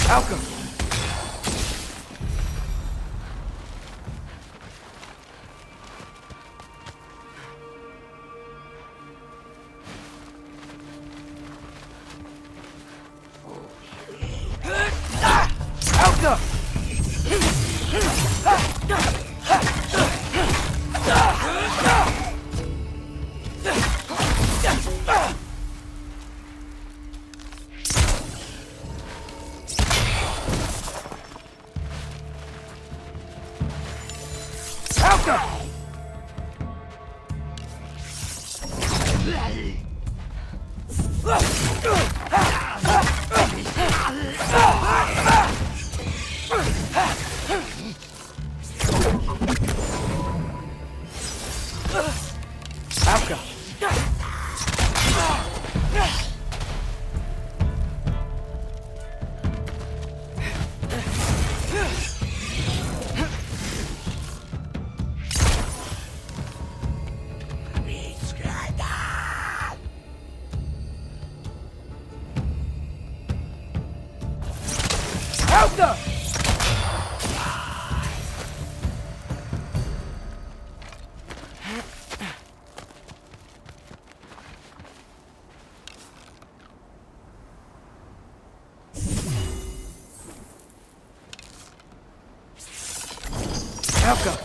Malcolm! Malcolm!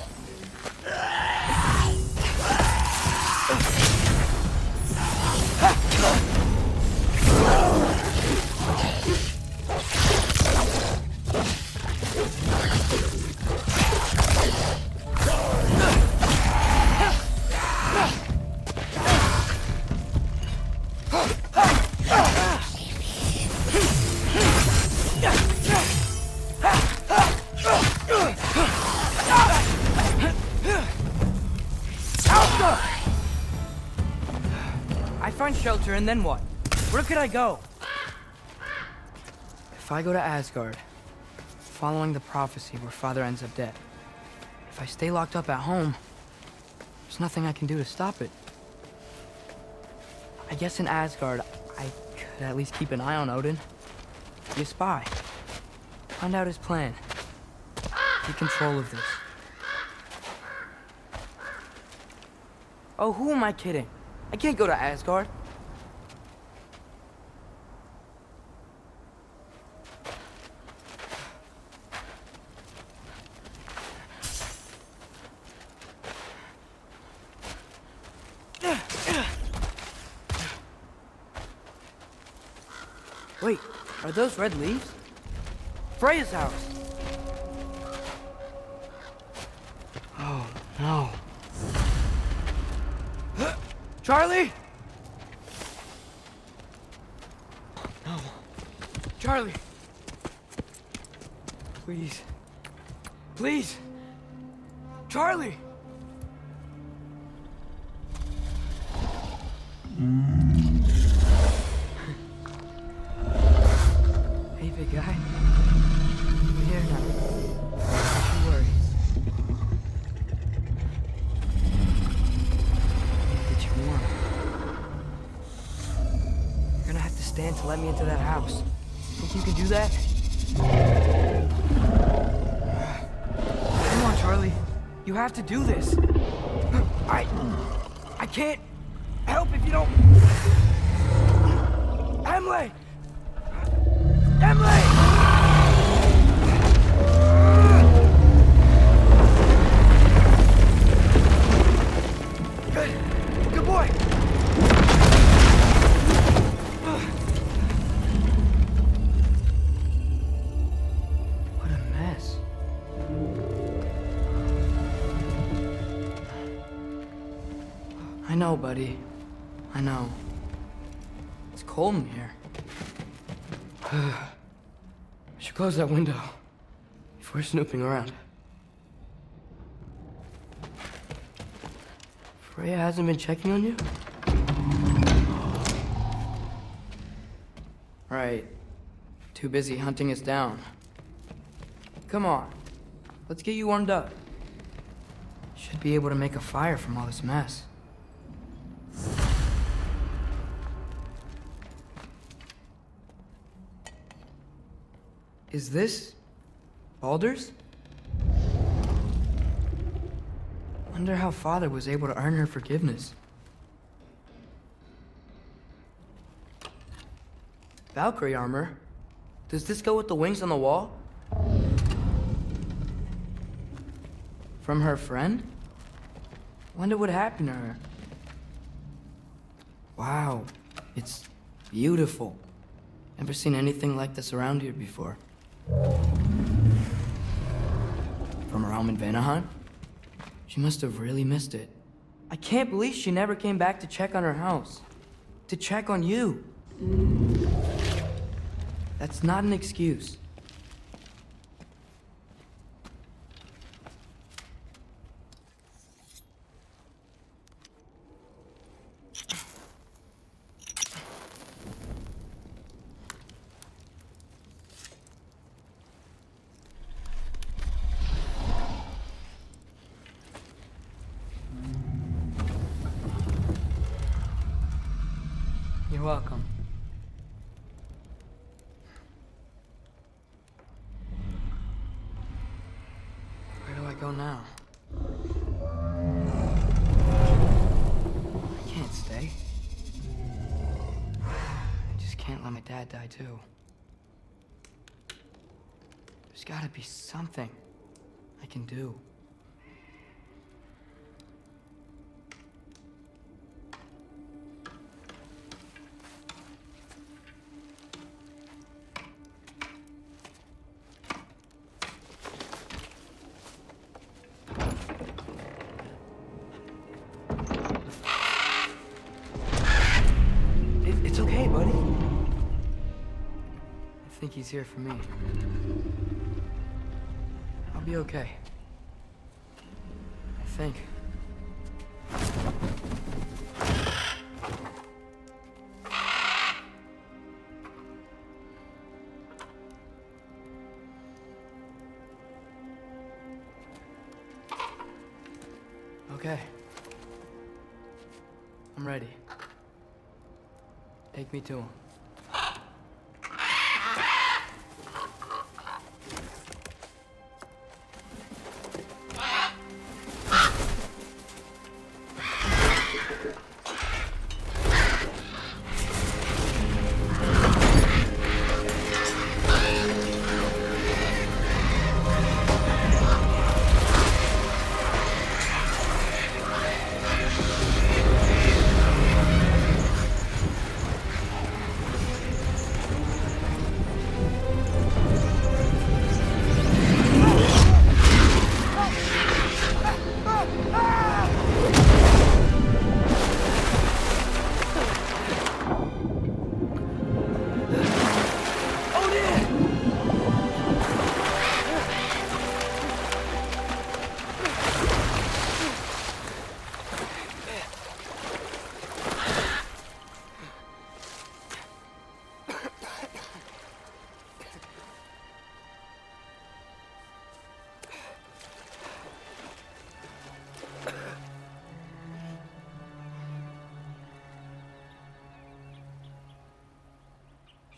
Shelter, and then what? Where could I go? If I go to Asgard, following the prophecy where Father ends up dead, if I stay locked up at home, there's nothing I can do to stop it. I guess in Asgard, I could at least keep an eye on Odin. Be a spy. Find out his plan. Take control of this. Oh, who am I kidding? I can't go to Asgard. Wait, are those red leaves? Freya's house! Oh, no. Charlie? No. Charlie! Please. Please! Charlie! Hey, big guy. I'm here now. Don't you worry. Get you warm. You're gonna have to stand to let me into that house. Think you can do that? Come on, Charlie. You have to do this. I can't help if you don't... Emily! Emily! Good boy! What a mess. I know, buddy. I know. It's cold in here. I should close that window if we're snooping around. Freya hasn't been checking on you? Right. Too busy hunting us down. Come on. Let's get you warmed up. Should be able to make a fire from all this mess. Is this Baldur's? Wonder how Father was able to earn her forgiveness. Valkyrie armor? Does this go with the wings on the wall? From her friend? Wonder what happened to her. Wow, it's beautiful. Never seen anything like this around here before. From her home in Vanaheim? She must have really missed it. I can't believe she never came back to check on her house. To check on you. That's not an excuse. You're welcome. Where do I go now? I can't stay. I just can't let my dad die too. There's gotta be something I can do. It's okay, buddy. I think he's here for me. I'll be okay. I think. Okay. I'm ready. Take me to him.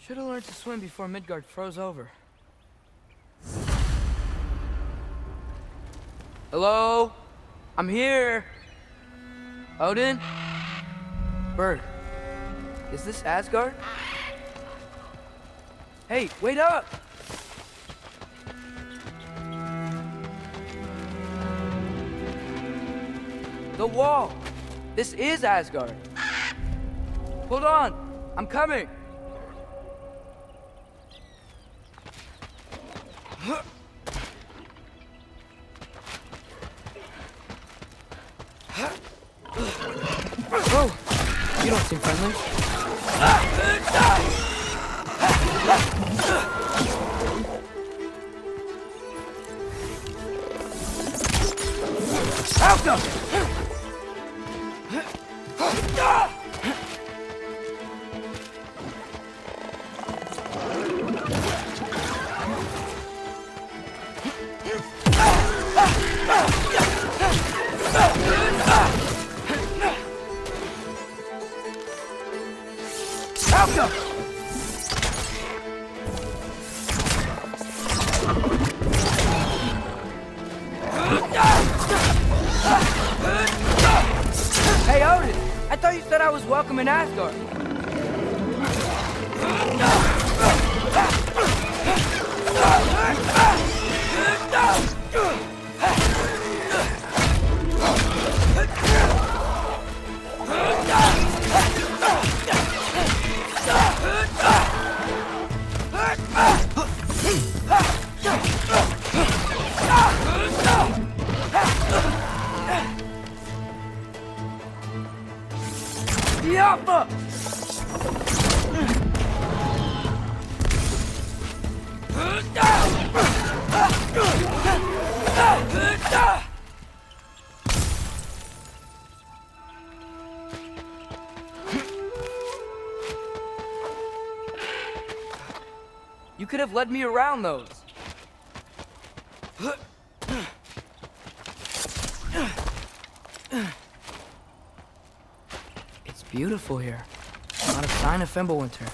Should have learned to swim before Midgard froze over. Hello? I'm here. Odin? Bird. Is this Asgard? Hey, wait up! The wall! This is Asgard. Hold on, I'm coming. Oh, you don't seem friendly. Falcon! Hey, Odin! I thought you said I was welcome in Asgard. Yappa! You could have led me around those. It's beautiful here. Not a sign of Fimbulwinter.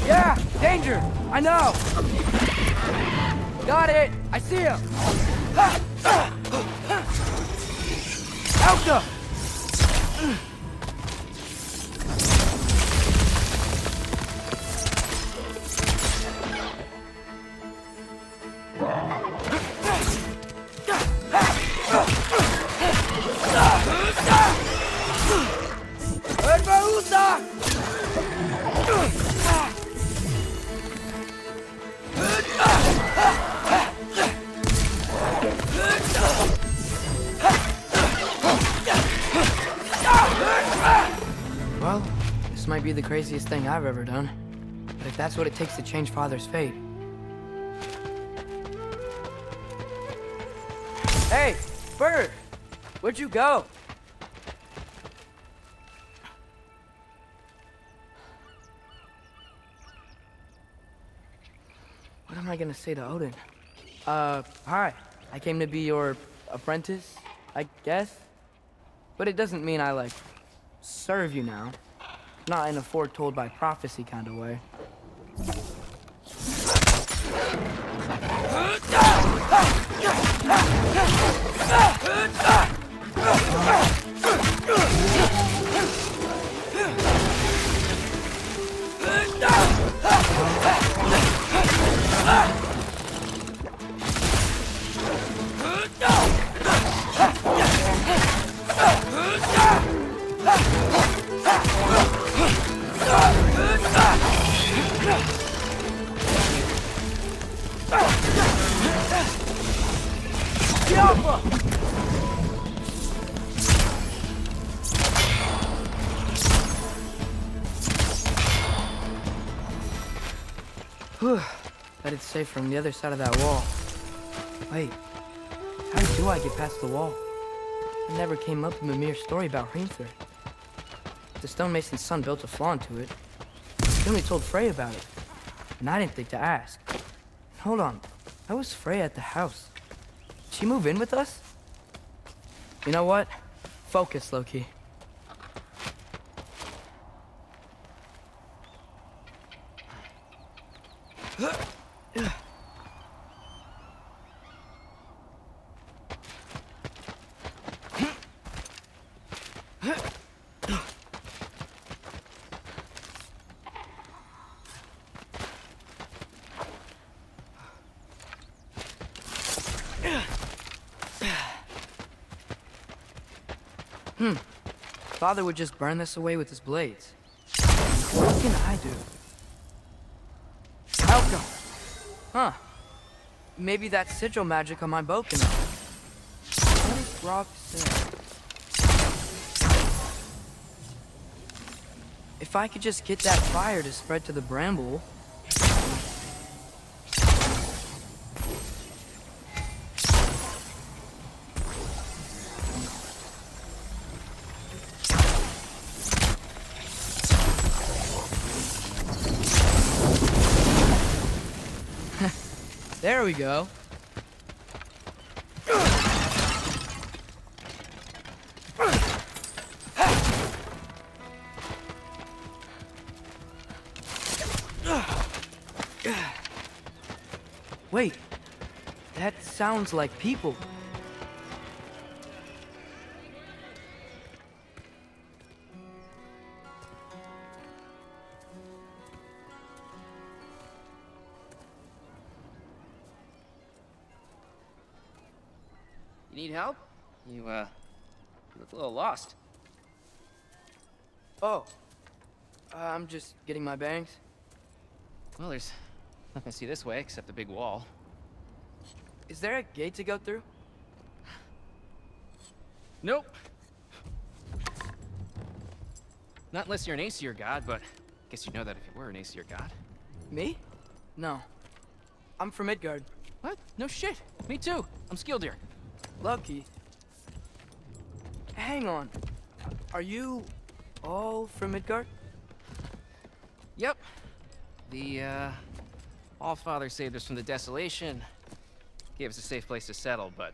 Yeah! Danger! I know! Got it! I see him! Elsa! Well, this might be the craziest thing I've ever done. But if that's what it takes to change Father's fate... Hey, Bird! Where'd you go? What am I gonna say to Odin? Hi. I came to be your apprentice, I guess? But it doesn't mean I, like, serve you now. Not in a foretold by prophecy kind of way. Whew. Bet it's safe from the other side of that wall. Wait, how do I get past the wall? It never came up in Mimir's story about Hrimthur. The stonemason's son built a flaw into it. Billy told Frey about it, and I didn't think to ask. Hold on, how was Frey at the house? Did she move in with us? You know what? Focus, Loki. Father would just burn this away with his blades. What can I do? Alchemy! Huh. Maybe that sigil magic on my bow can help. What did Brock say? If I could just get that fire to spread to the bramble... There we go. Wait, that sounds like people. You need help? You look a little lost. Oh, I'm just getting my bangs. Well, there's nothing to see this way except the big wall. Is there a gate to go through? Nope. Not unless you're an Aesir god, but I guess you'd know that if you were an Aesir god. Me? No. I'm from Midgard. What? No shit. Me too. I'm skilled here. Lucky. Hang on. Are you all from Midgard? Yep. The, Allfather saved us from the desolation. Gave us a safe place to settle, but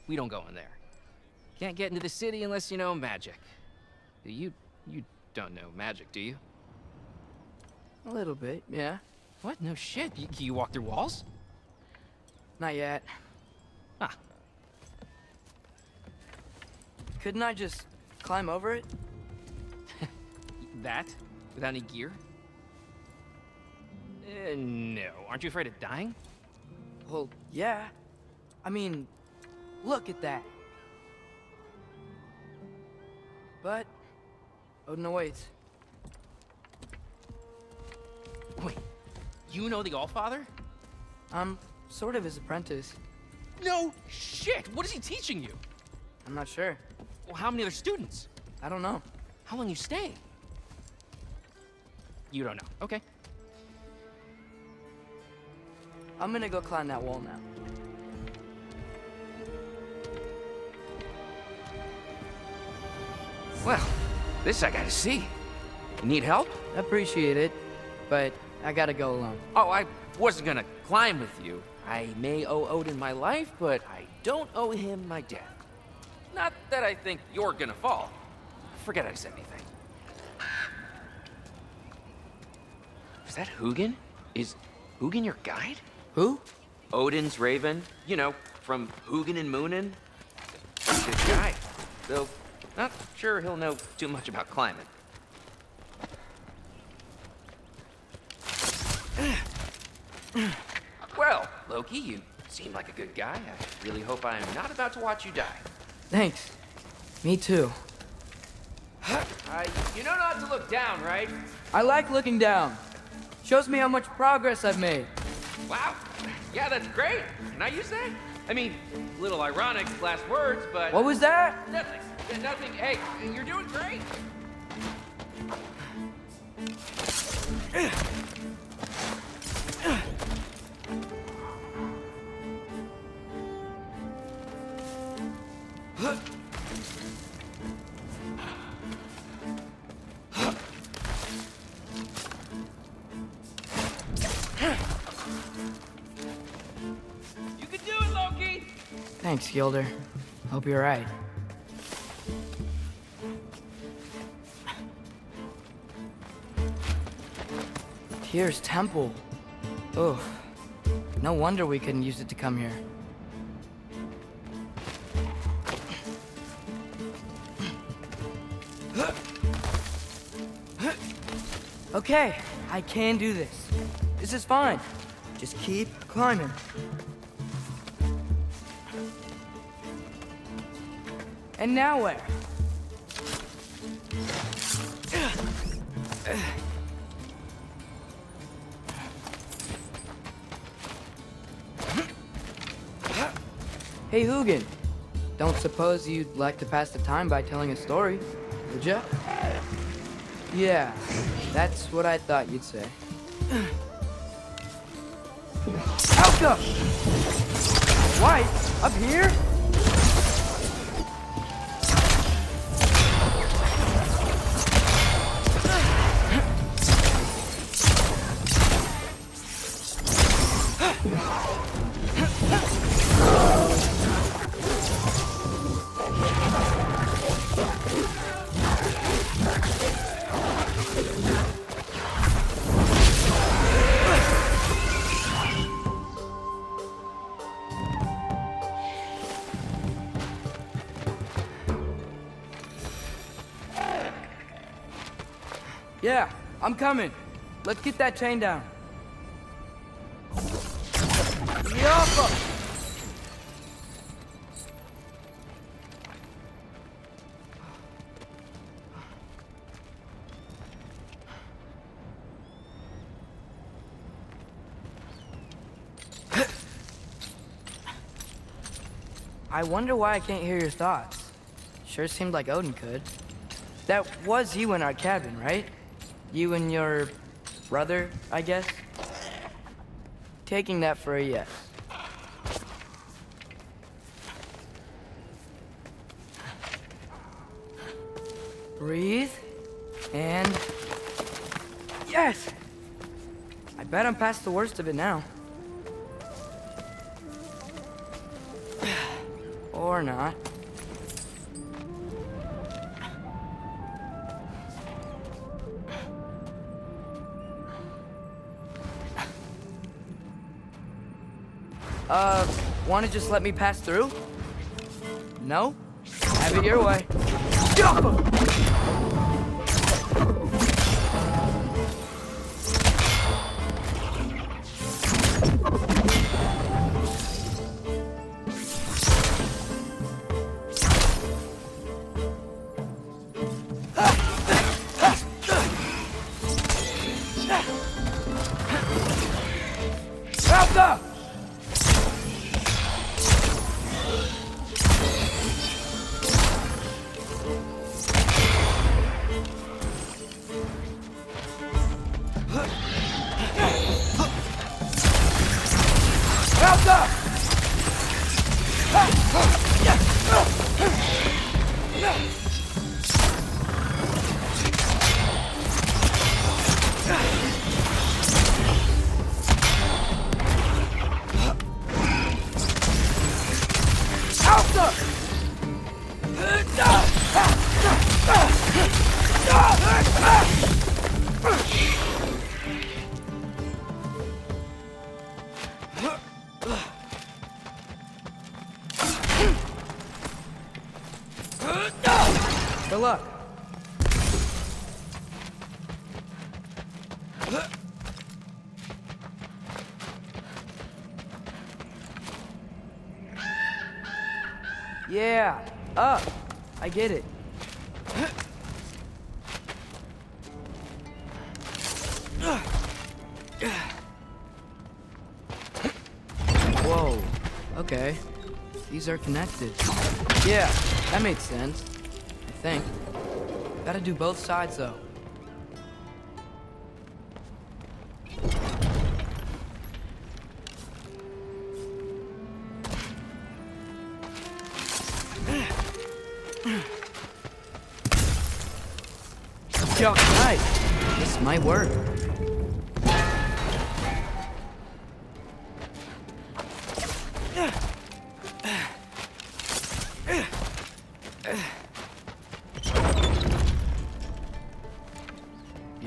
we don't go in there. Can't get into the city unless you know magic. You don't know magic, do you? A little bit, yeah. What? No shit. You walk through walls? Not yet. Ah. Couldn't I just climb over it? That? Without any gear? No. Aren't you afraid of dying? Well, yeah. I mean, look at that. But Odin awaits. Wait, you know the Allfather? I'm sort of his apprentice. No shit! What is he teaching you? I'm not sure. Well, how many other students? I don't know. How long you staying? You don't know. Okay. I'm gonna go climb that wall now. Well, this I gotta see. You need help? Appreciate it, but I gotta go alone. Oh, I wasn't gonna climb with you. I may owe Odin my life, but I don't owe him my death. Not that I think you're gonna fall. Forget I said anything. Is that Hugin? Is Hugin your guide? Who? Odin's raven. You know, from Hugin and Moonin. Good guy. Though, not sure he'll know too much about climbing. Well, Loki, you seem like a good guy. I really hope I am not about to watch you die. Thanks. Me too. You know not to look down, right? I like looking down. Shows me how much progress I've made. Wow. Yeah, that's great. Can I use that? I mean, a little ironic last words, but... What was that? Nothing. Nothing. Hey, you're doing great. Thanks, Gilder. Hope you're right. Tyr's temple. Ugh. No wonder we couldn't use it to come here. Okay, I can do this. This is fine. Just keep climbing. And now where? Hey, Hugin. Don't suppose you'd like to pass the time by telling a story, would ya? Yeah, that's what I thought you'd say. Alka! White? Up here? Yeah, I'm coming. Let's get that chain down. Yappa! I wonder why I can't hear your thoughts. Sure seemed like Odin could. That was you in our cabin, right? You and your brother, I guess? Taking that for a yes. Breathe. And... yes! I bet I'm past the worst of it now. Or not. Wanna just let me pass through? No? Have it your way. Good luck. Yeah, up. I get it. Whoa. Okay. These are connected. Yeah, that makes sense. I think. Gotta do both sides, though. Nice. This might work.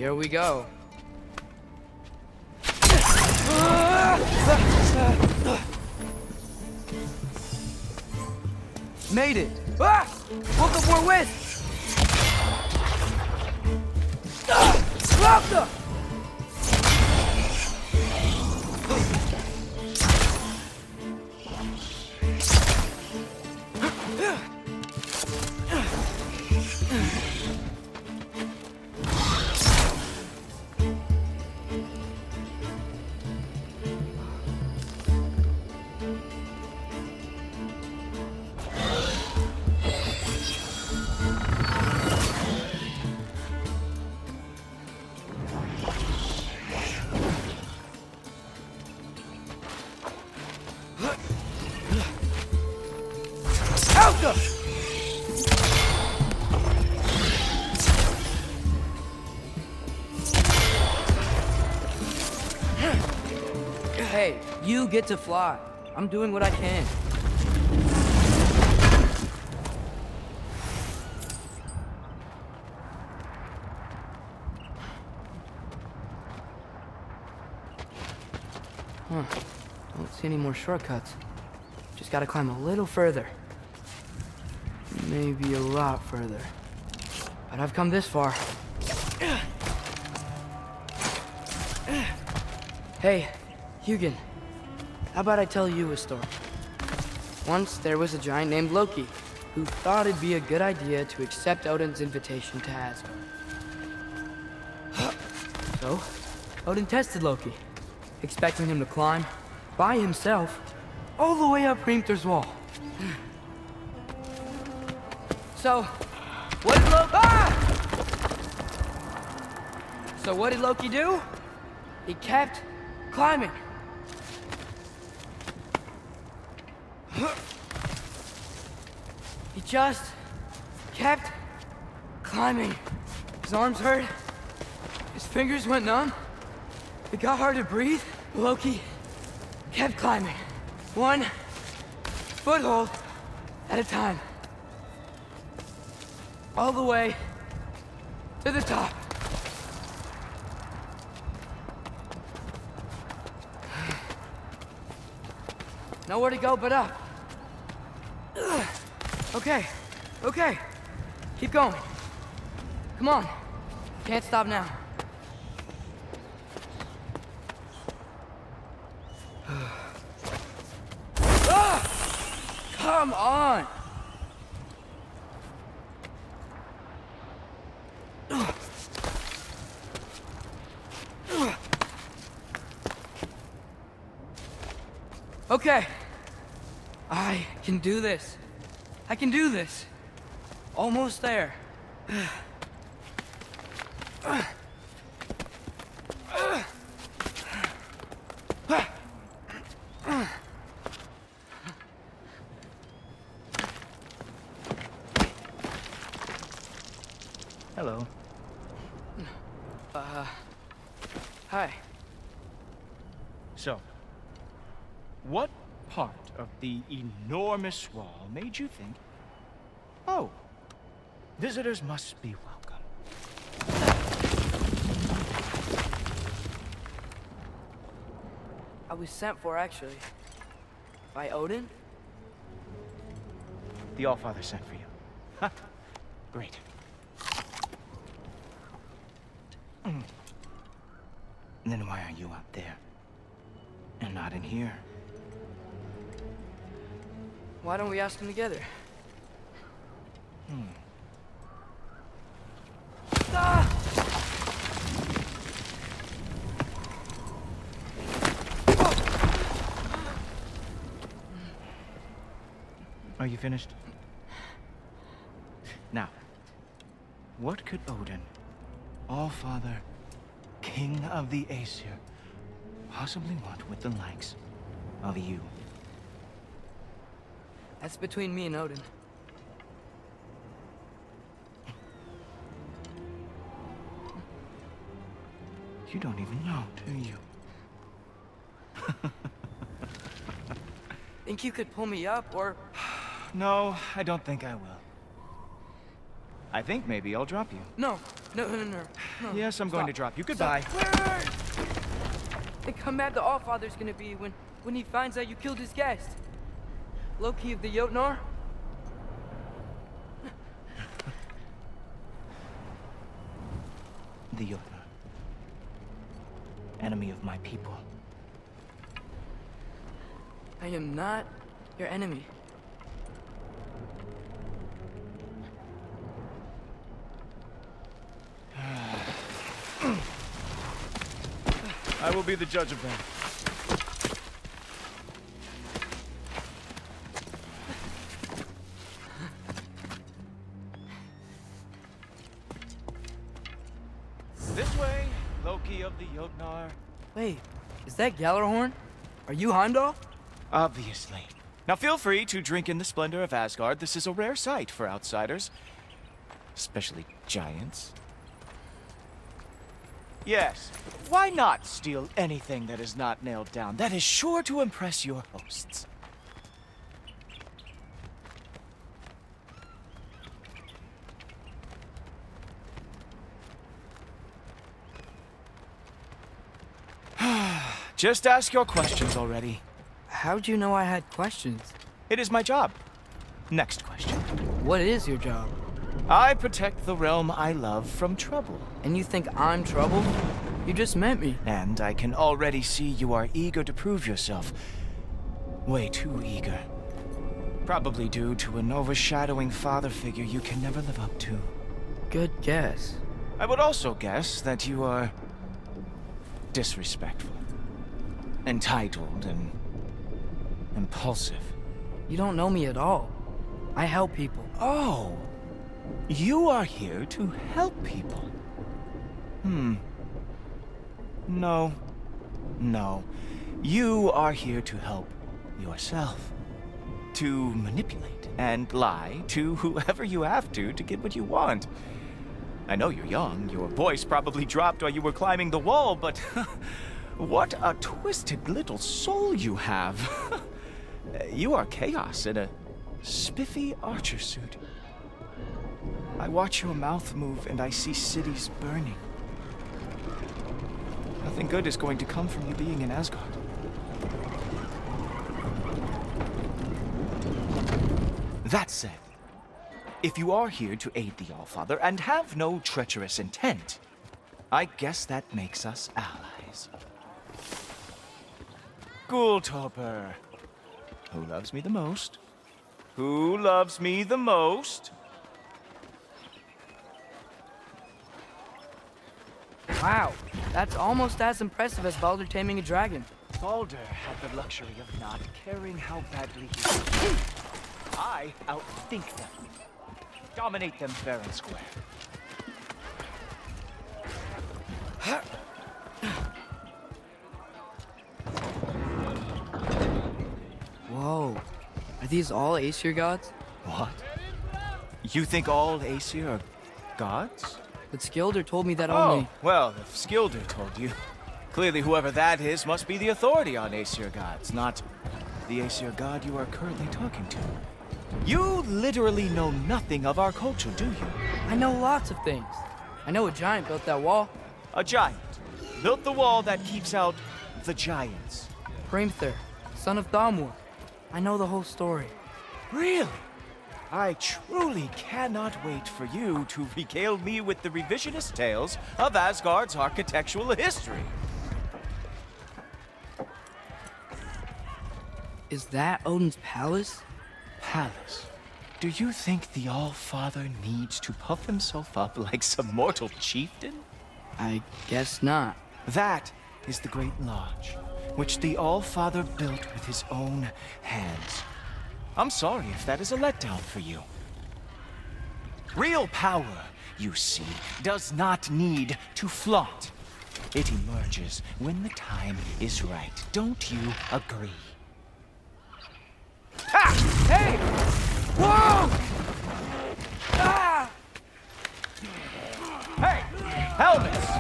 Here we go. Made it! Ah! Woke up more with! Raptor! Hey, you get to fly. I'm doing what I can. Huh. Don't see any more shortcuts. Just gotta climb a little further. Maybe a lot further. But I've come this far. Hey, Hugin. How about I tell you a story? Once there was a giant named Loki who thought it'd be a good idea to accept Odin's invitation to Asgard. So, Odin tested Loki, expecting him to climb by himself all the way up Hrimthur's wall. So, what did Loki do? He kept climbing. He just kept climbing. His arms hurt. His fingers went numb. It got hard to breathe. Loki kept climbing. One foothold at a time. All the way to the top. Nowhere to go but up. Okay, okay. Keep going. Come on. Can't stop now. Come on! Okay. I can do this. I can do this. Almost there. Hello. Hi. So, what part of the enormous wall made you think, oh, visitors must be welcome? I was sent for, actually. By Odin? The Allfather sent for you. Ha! Great. Then why are you up there? And not in here? Why don't we ask them together? Ah! Are you finished? Now, what could Odin, Allfather, King of the Aesir, possibly want with the likes of you? That's between me and Odin. You don't even know, do you? Think you could pull me up, or... No, I don't think I will. I think maybe I'll drop you. No, No. Yes, I'm going to drop you. Goodbye. Wait. Think how mad the Allfather's gonna be when he finds out you killed his guest. Loki of the Jotnar? The Jotnar. Enemy of my people. I am not your enemy. I will be the judge of that. This way, Loki of the Jotnar. Wait, is that Gjallarhorn? Are you Heimdall? Obviously. Now feel free to drink in the splendor of Asgard. This is a rare sight for outsiders. Especially giants. Yes, why not steal anything that is not nailed down? That is sure to impress your hosts. Just ask your questions already. How'd you know I had questions? It is my job. Next question. What is your job? I protect the realm I love from trouble. And you think I'm trouble? You just met me. And I can already see you are eager to prove yourself. Way too eager. Probably due to an overshadowing father figure you can never live up to. Good guess. I would also guess that you are disrespectful, entitled, and impulsive. You don't know me at all. I help people. Oh, you are here to help people. No. You are here to help yourself. To manipulate and lie to whoever you have to get what you want. I know you're young. Your voice probably dropped while you were climbing the wall, but what a twisted little soul you have. You are chaos in a spiffy archer suit. I watch your mouth move and I see cities burning. Nothing good is going to come from you being in Asgard. That said, if you are here to aid the Allfather and have no treacherous intent, I guess that makes us allies. Gultoper. Who loves me the most? Who loves me the most? Wow, that's almost as impressive as Baldur taming a dragon. Baldur had the luxury of not caring how badly he was. I outthink them. Dominate them fair and square. Whoa, are these all Aesir gods? What? You think all Aesir are gods? But Skilder told me that Oh, only... well, if Skilder told you, clearly whoever that is must be the authority on Aesir gods, not the Aesir god you are currently talking to. You literally know nothing of our culture, do you? I know lots of things. I know a giant built that wall. A giant built the wall that keeps out the giants. Hrimthur, son of Thamur. I know the whole story. Really? I truly cannot wait for you to regale me with the revisionist tales of Asgard's architectural history. Is that Odin's palace? Palace? Do you think the All-Father needs to puff himself up like some mortal chieftain? I guess not. That is the Great Lodge, which the All-Father built with his own hands. I'm sorry if that is a letdown for you. Real power, you see, does not need to flaunt. It emerges when the time is right. Don't you agree? Ah! Hey! Whoa! Ah! Hey! Helmets!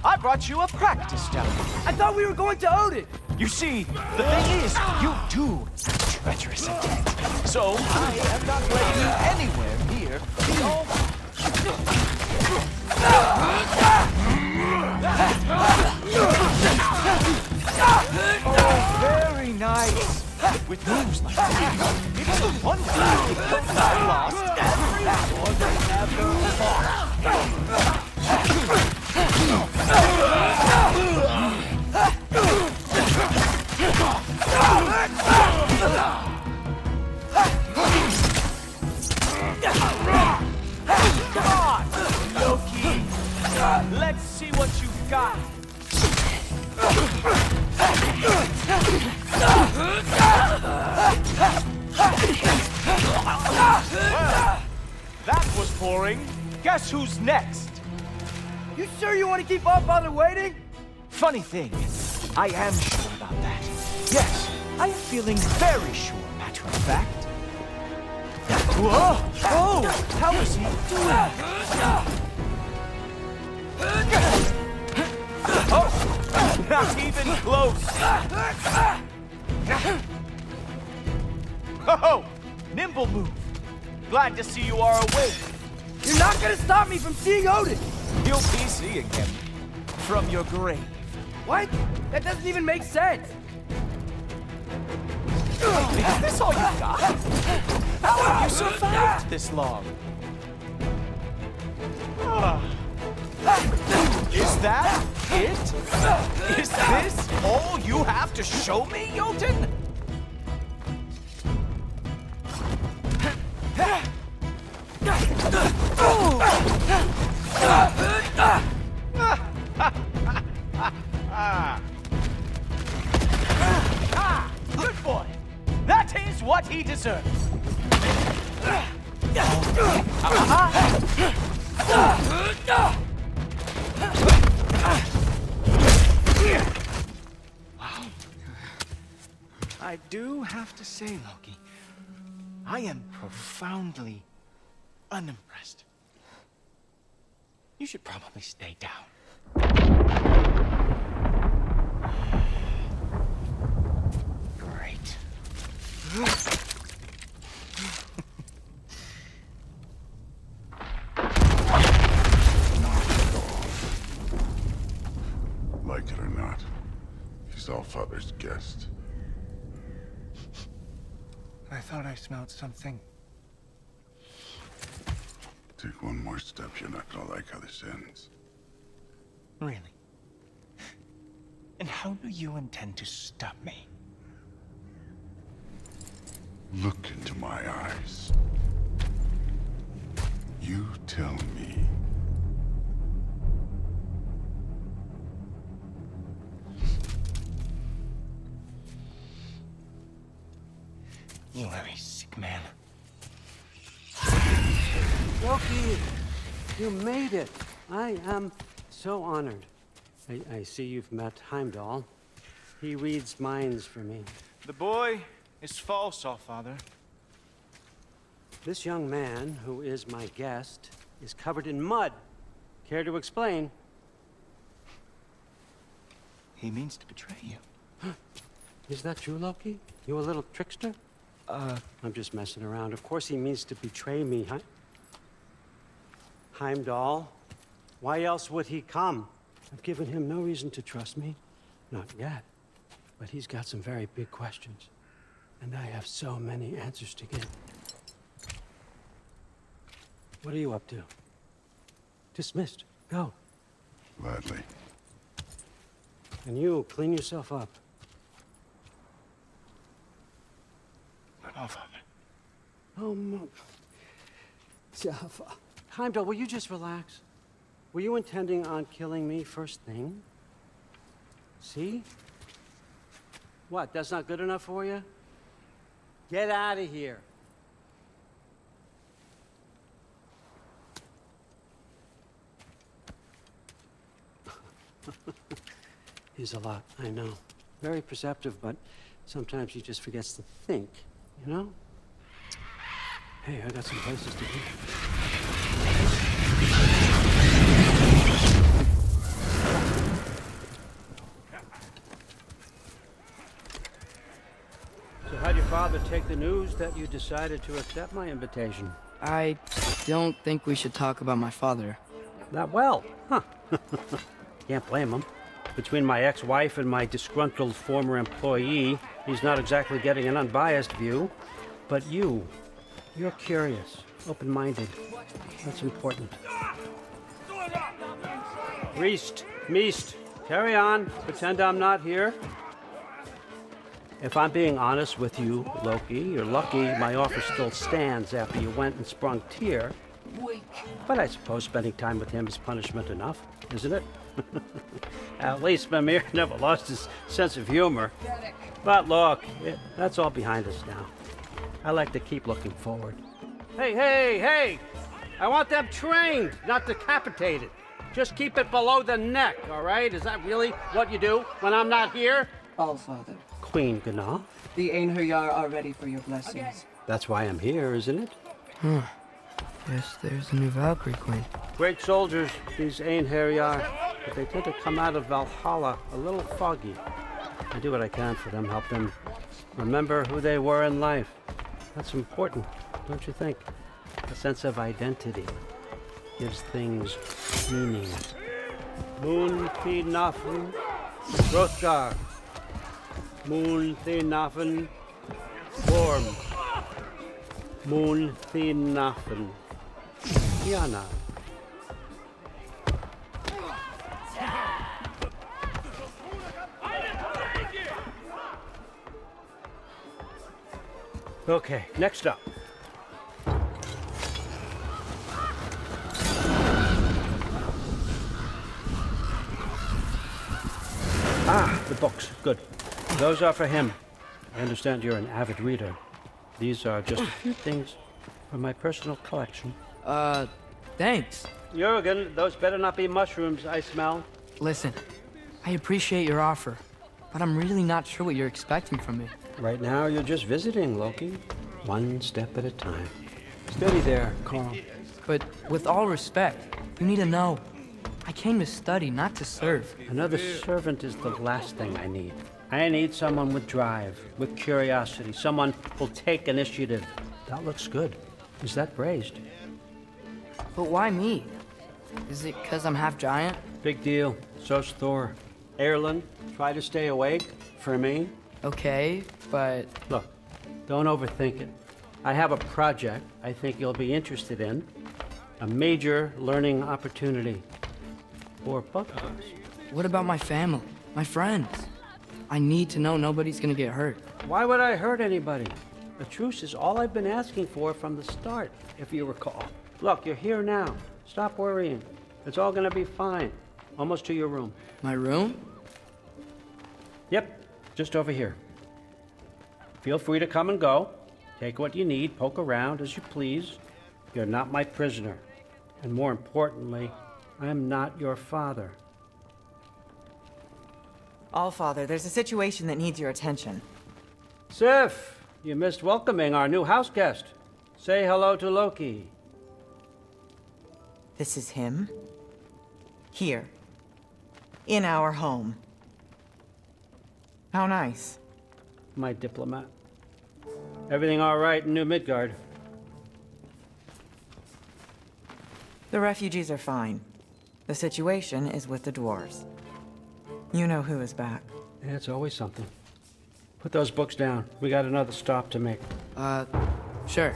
I brought you a practice down. I thought we were going to Odin! You see, the thing is, you do have treacherous intent. So I am not letting you anywhere near the Very nice. With moves like that, it's no wonder the kills I lost every sword ever fought. Come on, Loki. Let's see what you've got. Well, that was boring. Guess who's next? You sure you want to keep Allfather waiting? Funny thing, I am sure about that. Yes, I am feeling very sure, matter of fact. Whoa! Oh! How is he doing? Oh! Not even close! Oh! Nimble move! Glad to see you are awake. You're not gonna stop me from seeing Odin! You'll be seeing him from your grave. What? That doesn't even make sense! Is this all you got? How have you survived this long? Is that it? Is this all you have to show me, Jotun? Good boy. That is what he deserves. I do have to say, Loki, I am profoundly unimpressed. You should probably stay down. Great. Like it or not, he's Allfather's guest. I thought I smelled something. Take one more step, you're not gonna like how this ends. Really? And how do you intend to stop me? Look into my eyes. You tell me. You are a sick man. Loki, you made it. I am so honored. I see you've met Heimdall. He reads minds for me. The boy is false, Allfather. This young man, who is my guest, is covered in mud. Care to explain? He means to betray you. Is that true, Loki? You a little trickster? I'm just messing around. Of course he means to betray me, Heimdall? Why else would he come? I've given him no reason to trust me. Not yet. But he's got some very big questions. And I have so many answers to give. What are you up to? Dismissed. Go. Gladly. And you, clean yourself up. But Allfather. Oh, Jaffa. Heimdall, will you just relax? Were you intending on killing me first thing? See? What, that's not good enough for you? Get out of here. He's a lot, I know. Very perceptive, but sometimes he just forgets to think, you know? Hey, I got some places to be. So how'd your father take the news that you decided to accept my invitation? I don't think we should talk about my father. That well? Huh. Can't blame him. Between my ex-wife and my disgruntled former employee, he's not exactly getting an unbiased view. But you're curious, open-minded. That's important. Meest, carry on. Pretend I'm not here. If I'm being honest with you, Loki, you're lucky my offer still stands after you went and sprung Tyr. But I suppose spending time with him is punishment enough, isn't it? At least Mimir never lost his sense of humor. But look, that's all behind us now. I like to keep looking forward. Hey! I want them trained, not decapitated. Just keep it below the neck, all right? Is that really what you do when I'm not here? Allfather, Queen Gná. the Einherjar are ready for your blessings. That's why I'm here, isn't it? Guess there's a new Valkyrie Queen. Great soldiers, these Einherjar, but they tend to come out of Valhalla a little foggy. I do what I can for them, help them remember who they were in life. That's important, don't you think? A sense of identity gives things meaning. Moon Thinafen, Hrothgar. Moon Thinafen, Gorm. Moon Thinafen, Kiana. Okay, next up. The books. Good. Those are for him. I understand you're an avid reader. These are just a few things from my personal collection. Thanks. Jurgen, those better not be mushrooms I smell. Listen, I appreciate your offer, but I'm really not sure what you're expecting from me. Right now, you're just visiting, Loki. One step at a time. Steady there, Carl. But with all respect, you need to know, I came to study, not to serve. Another servant is the last thing I need. I need someone with drive, with curiosity, someone who'll take initiative. That looks good. Is that praised? But why me? Is it because I'm half giant? Big deal. So's Thor. Erlen, try to stay awake for me. Okay, but... Look, don't overthink it. I have a project I think you'll be interested in. A major learning opportunity. For both of us. What about my family? My friends? I need to know nobody's gonna get hurt. Why would I hurt anybody? A truce is all I've been asking for from the start, if you recall. Look, you're here now. Stop worrying. It's all gonna be fine. Almost to your room. My room? Yep, just over here. Feel free to come and go. Take what you need, poke around as you please. You're not my prisoner. And more importantly, I'm not your father. Allfather, there's a situation that needs your attention. Sif, you missed welcoming our new house guest. Say hello to Loki. This is him? Here. In our home. How nice. My diplomat. Everything all right in New Midgard? The refugees are fine. The situation is with the dwarves. You know who is back. Yeah, it's always something. Put those books down. We got another stop to make. Sure.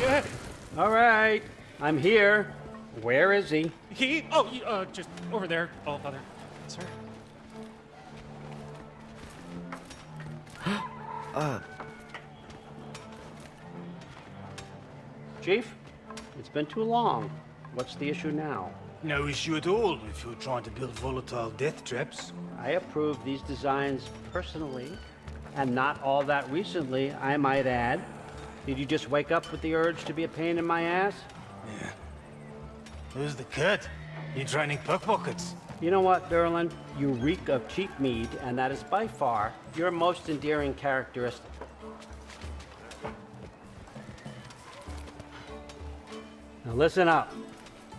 Yeah. All right, I'm here. Where is he? Just over there, Allfather. Sir. Chief, it's been too long. What's the issue now? No issue at all if you're trying to build volatile death traps. I approve these designs personally, and not all that recently, I might add. Did you just wake up with the urge to be a pain in my ass? Yeah. Who's the cut? You training pickpockets? You know what, Derlin? You reek of cheap mead, and that is by far your most endearing characteristic. Now listen up.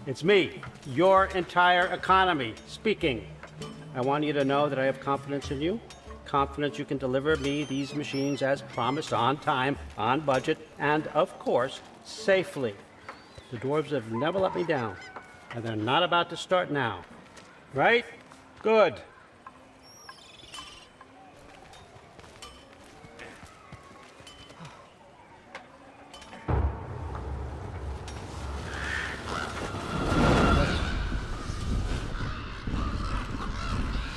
It's me, your entire economy, speaking. I want you to know that I have confidence in you, confidence you can deliver me these machines as promised, on time, on budget, and, of course, safely. The dwarves have never let me down, and they're not about to start now. Right? Good.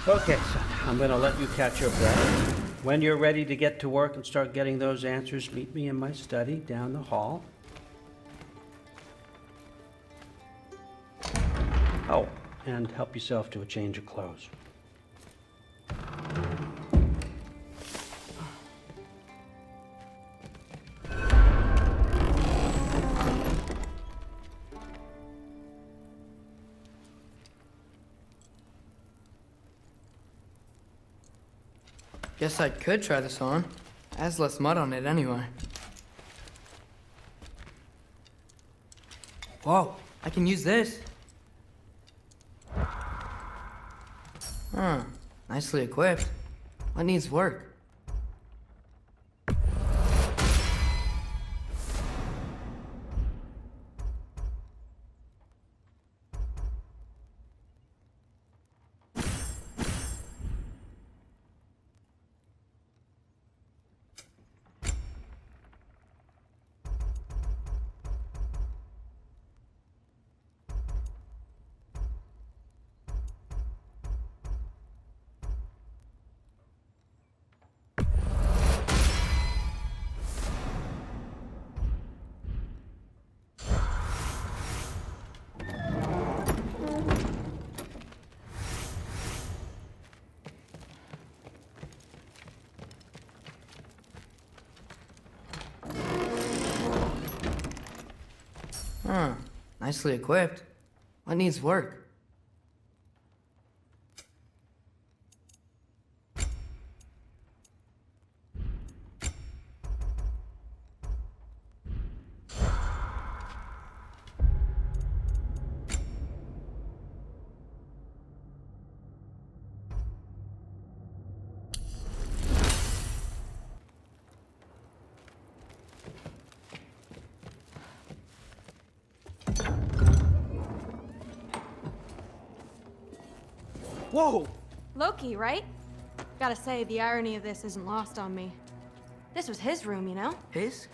Okay, son, I'm gonna let you catch your breath. When you're ready to get to work and start getting those answers, meet me in my study down the hall. Oh, and help yourself to a change of clothes. Guess I could try this on. It has less mud on it anyway. Whoa, I can use this. Huh, nicely equipped. What needs work? Huh, nicely equipped. What needs work? Whoa! Loki, right? Gotta say, the irony of this isn't lost on me. This was his room, you know? His?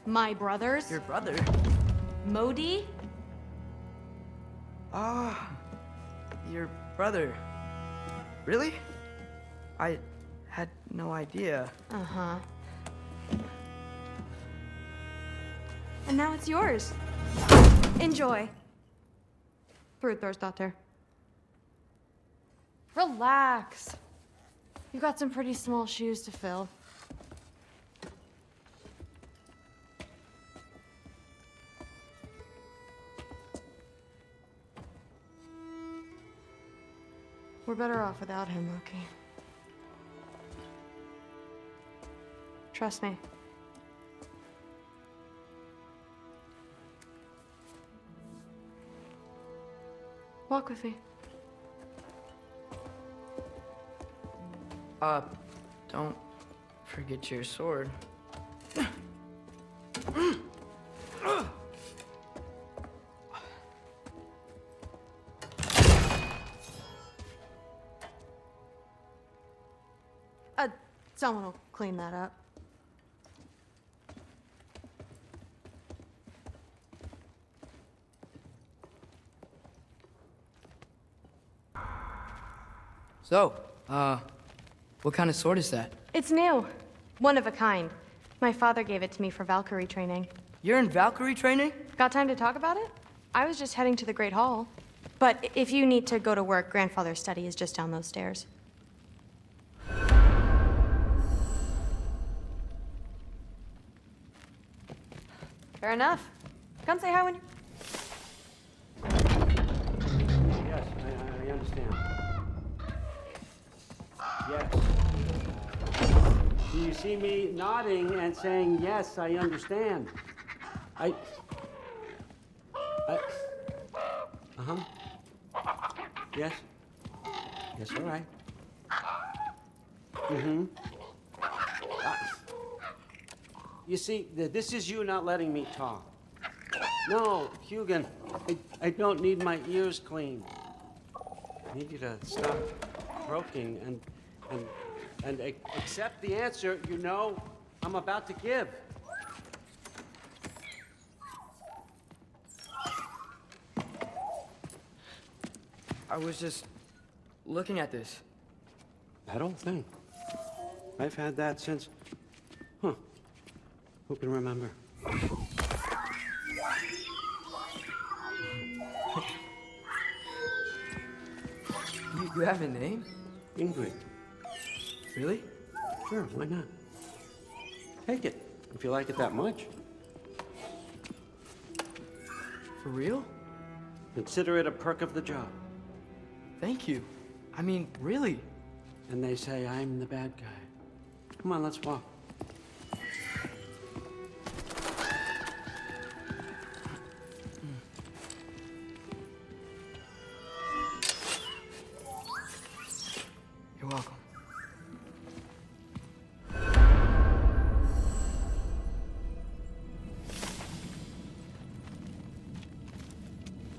My brother's. Your brother? Modi? Ah, your brother. Really? I had no idea. Uh-huh. And now it's yours. Enjoy. Daughter. Relax. You've got some pretty small shoes to fill. We're better off without him, Loki. Trust me. Walk with me. Don't forget your sword. Someone will clean that up. So, what kind of sword is that? It's new. One of a kind. My father gave it to me for Valkyrie training. You're in Valkyrie training? Got time to talk about it? I was just heading to the Great Hall. But if you need to go to work, Grandfather's study is just down those stairs. Fair enough. Come say hi when you... Yes, I understand. Yes. Do you see me nodding and saying, yes, I understand? Uh-huh. Yes. Yes, all right. You see, this is you not letting me talk. No, Hugin, I don't need my ears cleaned. I need you to stop croaking and accept the answer you know I'm about to give. I was just looking at this. That old thing. I've had that since... Huh. Who can remember? You have a name? Ingrid. Really? Sure, why not? Take it, if you like it that much. For real? Consider it a perk of the job. Thank you. I mean, really. And they say I'm the bad guy. Come on, let's walk. You're welcome.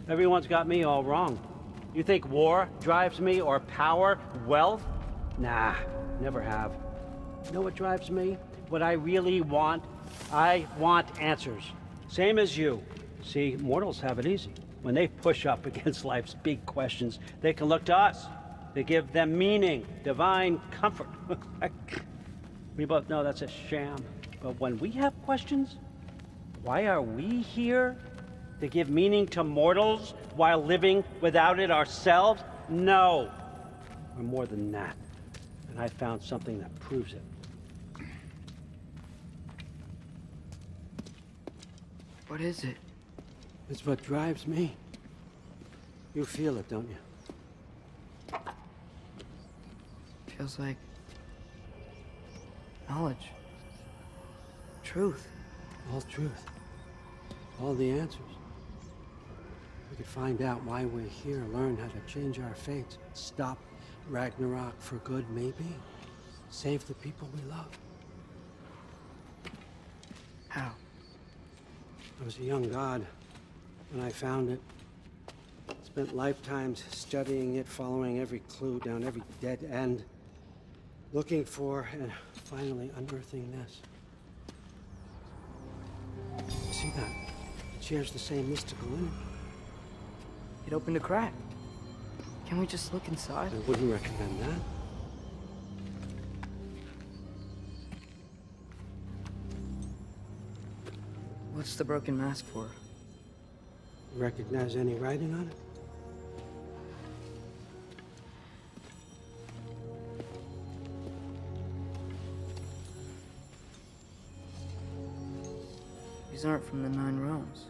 Everyone's got me all wrong. You think war drives me, or power, wealth? Nah, never have. You know what drives me? What I really want? I want answers. Same as you. See, mortals have it easy. When they push up against life's big questions, they can look to us. They give them meaning, divine comfort. We both know that's a sham. But when we have questions, why are we here? To give meaning to mortals while living without it ourselves? No. We're more than that. And I found something that proves it. What is it? It's what drives me. You feel it, don't you? Feels like knowledge. Truth. All truth. All the answers. We could find out why we're here, learn how to change our fates, stop Ragnarok for good, maybe. Save the people we love. How? I was a young god when I found it. Spent lifetimes studying it, following every clue down every dead end, looking for and finally unearthing this. You see that? It shares the same mystical energy. It opened a crack. Can we just look inside? I wouldn't recommend that. What's the broken mask for? Recognize any writing on it? These aren't from the 9 realms.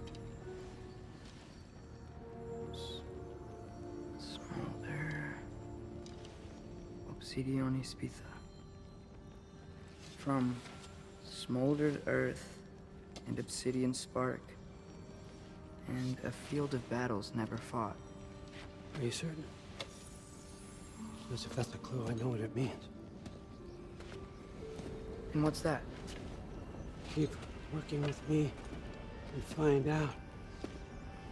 Smolder. Obsidione Spitha. From smoldered earth and obsidian spark. And a field of battles never fought. Are you certain? Because if that's a clue, I know what it means. And what's that? Keep working with me and find out.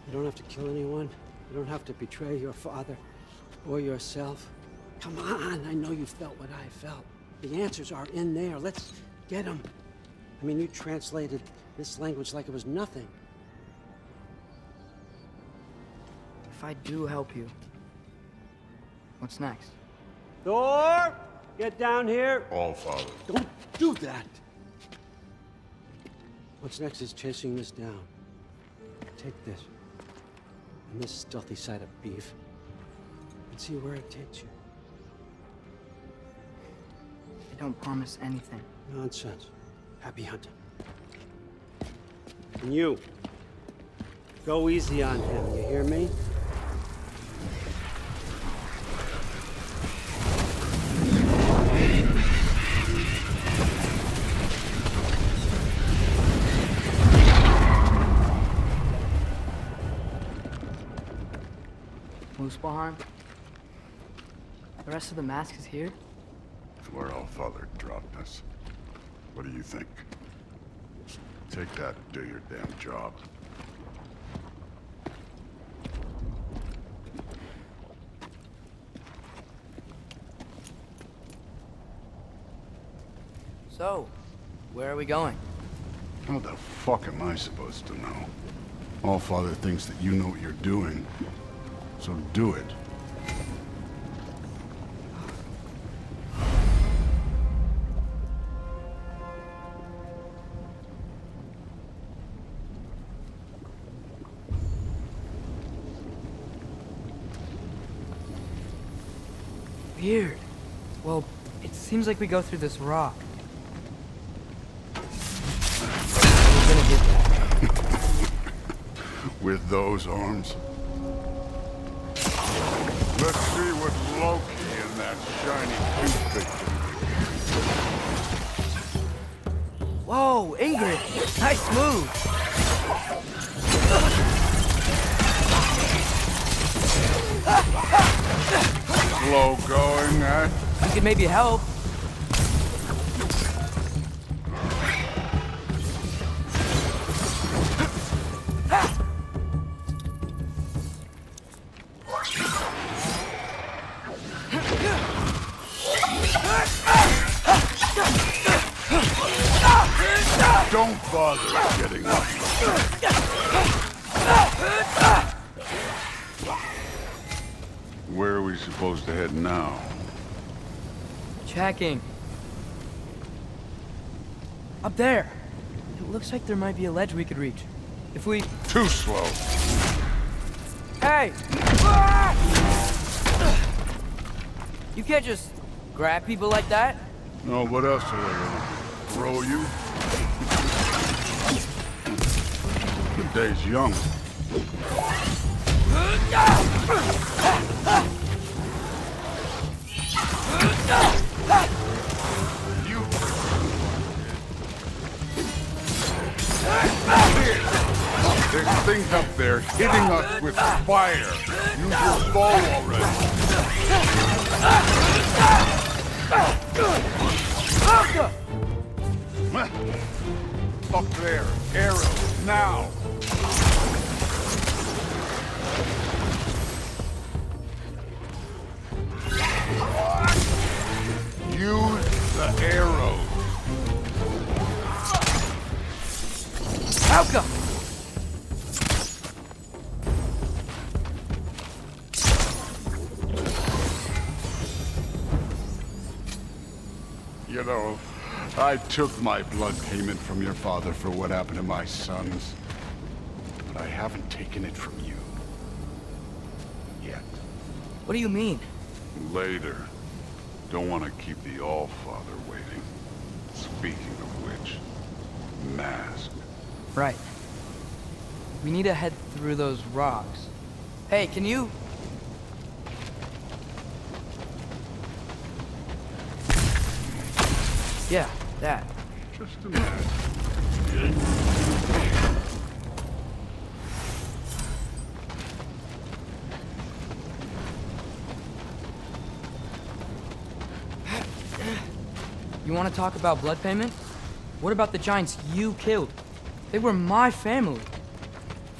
You don't have to kill anyone. You don't have to betray your father or yourself. Come on, I know you felt what I felt. The answers are in there. Let's get them. I mean, you translated this language like it was nothing. If I do help you, what's next? Thor! Get down here! All Father. Don't do that! What's next is chasing this down. Take this, and this stealthy side of beef, and see where it takes you. I don't promise anything. Nonsense. Happy hunting. And you, go easy on him, you hear me? Muspelheim? The rest of the mask is here? where Allfather dropped us. What do you think? Take that and do your damn job. So, where are we going? How the fuck am I supposed to know? Allfather thinks that you know what you're doing, so do it. Weird. Well, it seems like we go through this rock. We're gonna get that. With those arms? Let's see what Loki and that shiny toothpick can do. Whoa, Ingrid! Nice move! Slow going, eh? You could maybe help. Don't bother getting up. Where are we supposed to head now? Checking. Up there. It looks like there might be a ledge we could reach. If we... Too slow. Hey! You can't just grab people like that. No, what else are they gonna do? Throw you? The day's young. You... There's things up there hitting us with fire. Use your bow already. Up there. Arrows. Now. Use the arrows. Alka! You know, I took my blood payment from your father for what happened to my sons. But I haven't taken it from you. Yet. What do you mean? Later. Don't want to keep the Allfather waiting. Speaking of which, mask. Right. We need to head through those rocks. Hey, can you... Yeah, that. Just a minute. You want to talk about blood payment? What about the giants you killed? They were my family.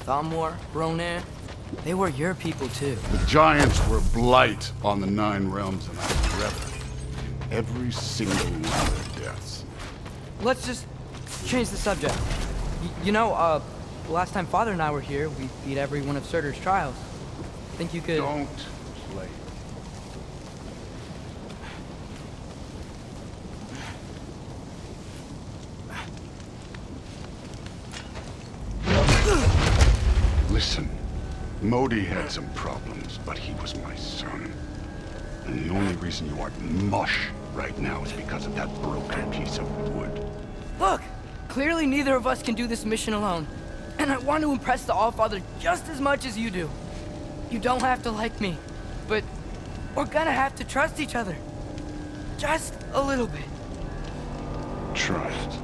Thamor, Ronan, they were your people too. The giants were blight on the 9 realms, and I regret every single one of their deaths. Let's just change the subject. You know, last time Father and I were here, we beat every one of Surtur's trials. Think you could... Don't play. Listen, Modi had some problems, but he was my son. And the only reason you aren't mush right now is because of that broken piece of wood. Look! Clearly neither of us can do this mission alone. And I want to impress the Allfather just as much as you do. You don't have to like me, but we're gonna have to trust each other. Just a little bit. Trust.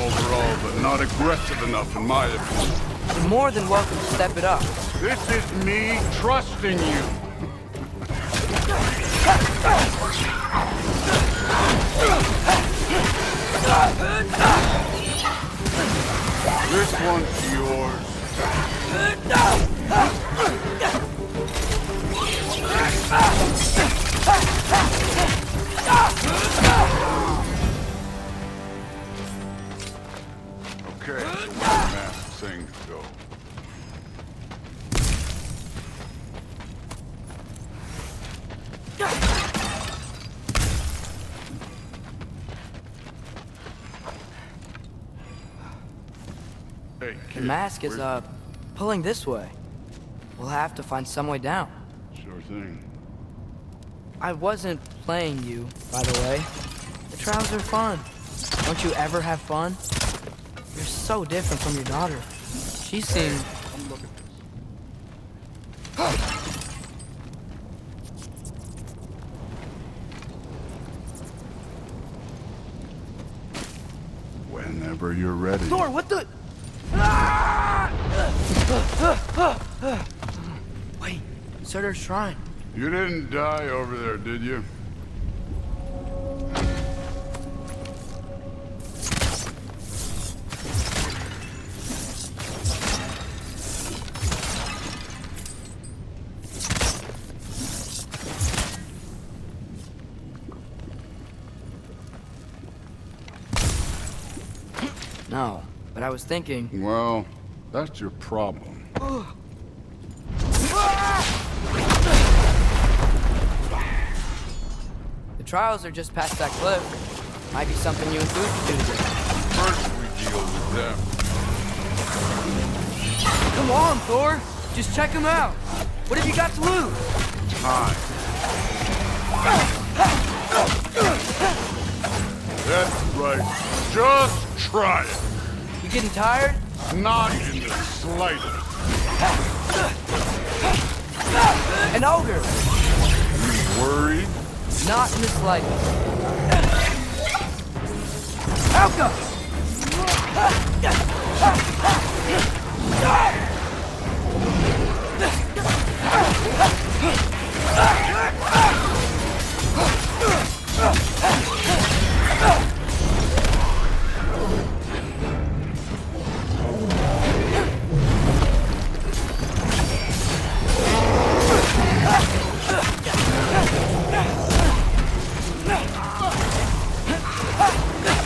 overall, but not aggressive enough in my opinion. You're more than welcome to step it up. This is me trusting you. This one's yours. Okay, so where the masked things go? Hey, The kid, mask is, pulling this way. We'll have to find some way down. Sure thing. I wasn't playing you, by the way. The trials are fun. Don't you ever have fun? You're so different from your daughter. She seemed... Whenever you're ready. Thor, what the... Wait, Surtur's shrine. You didn't die over there, did you? No, but I was thinking... Well, that's your problem. The trials are just past that cliff. Might be something you and Food could do together. First we deal with them. Come on, Thor! Just check them out! What have you got to lose? Time. That's right. Just try it. You getting tired? Not in the slightest. An ogre! You worried? Not in the slightest. Alka!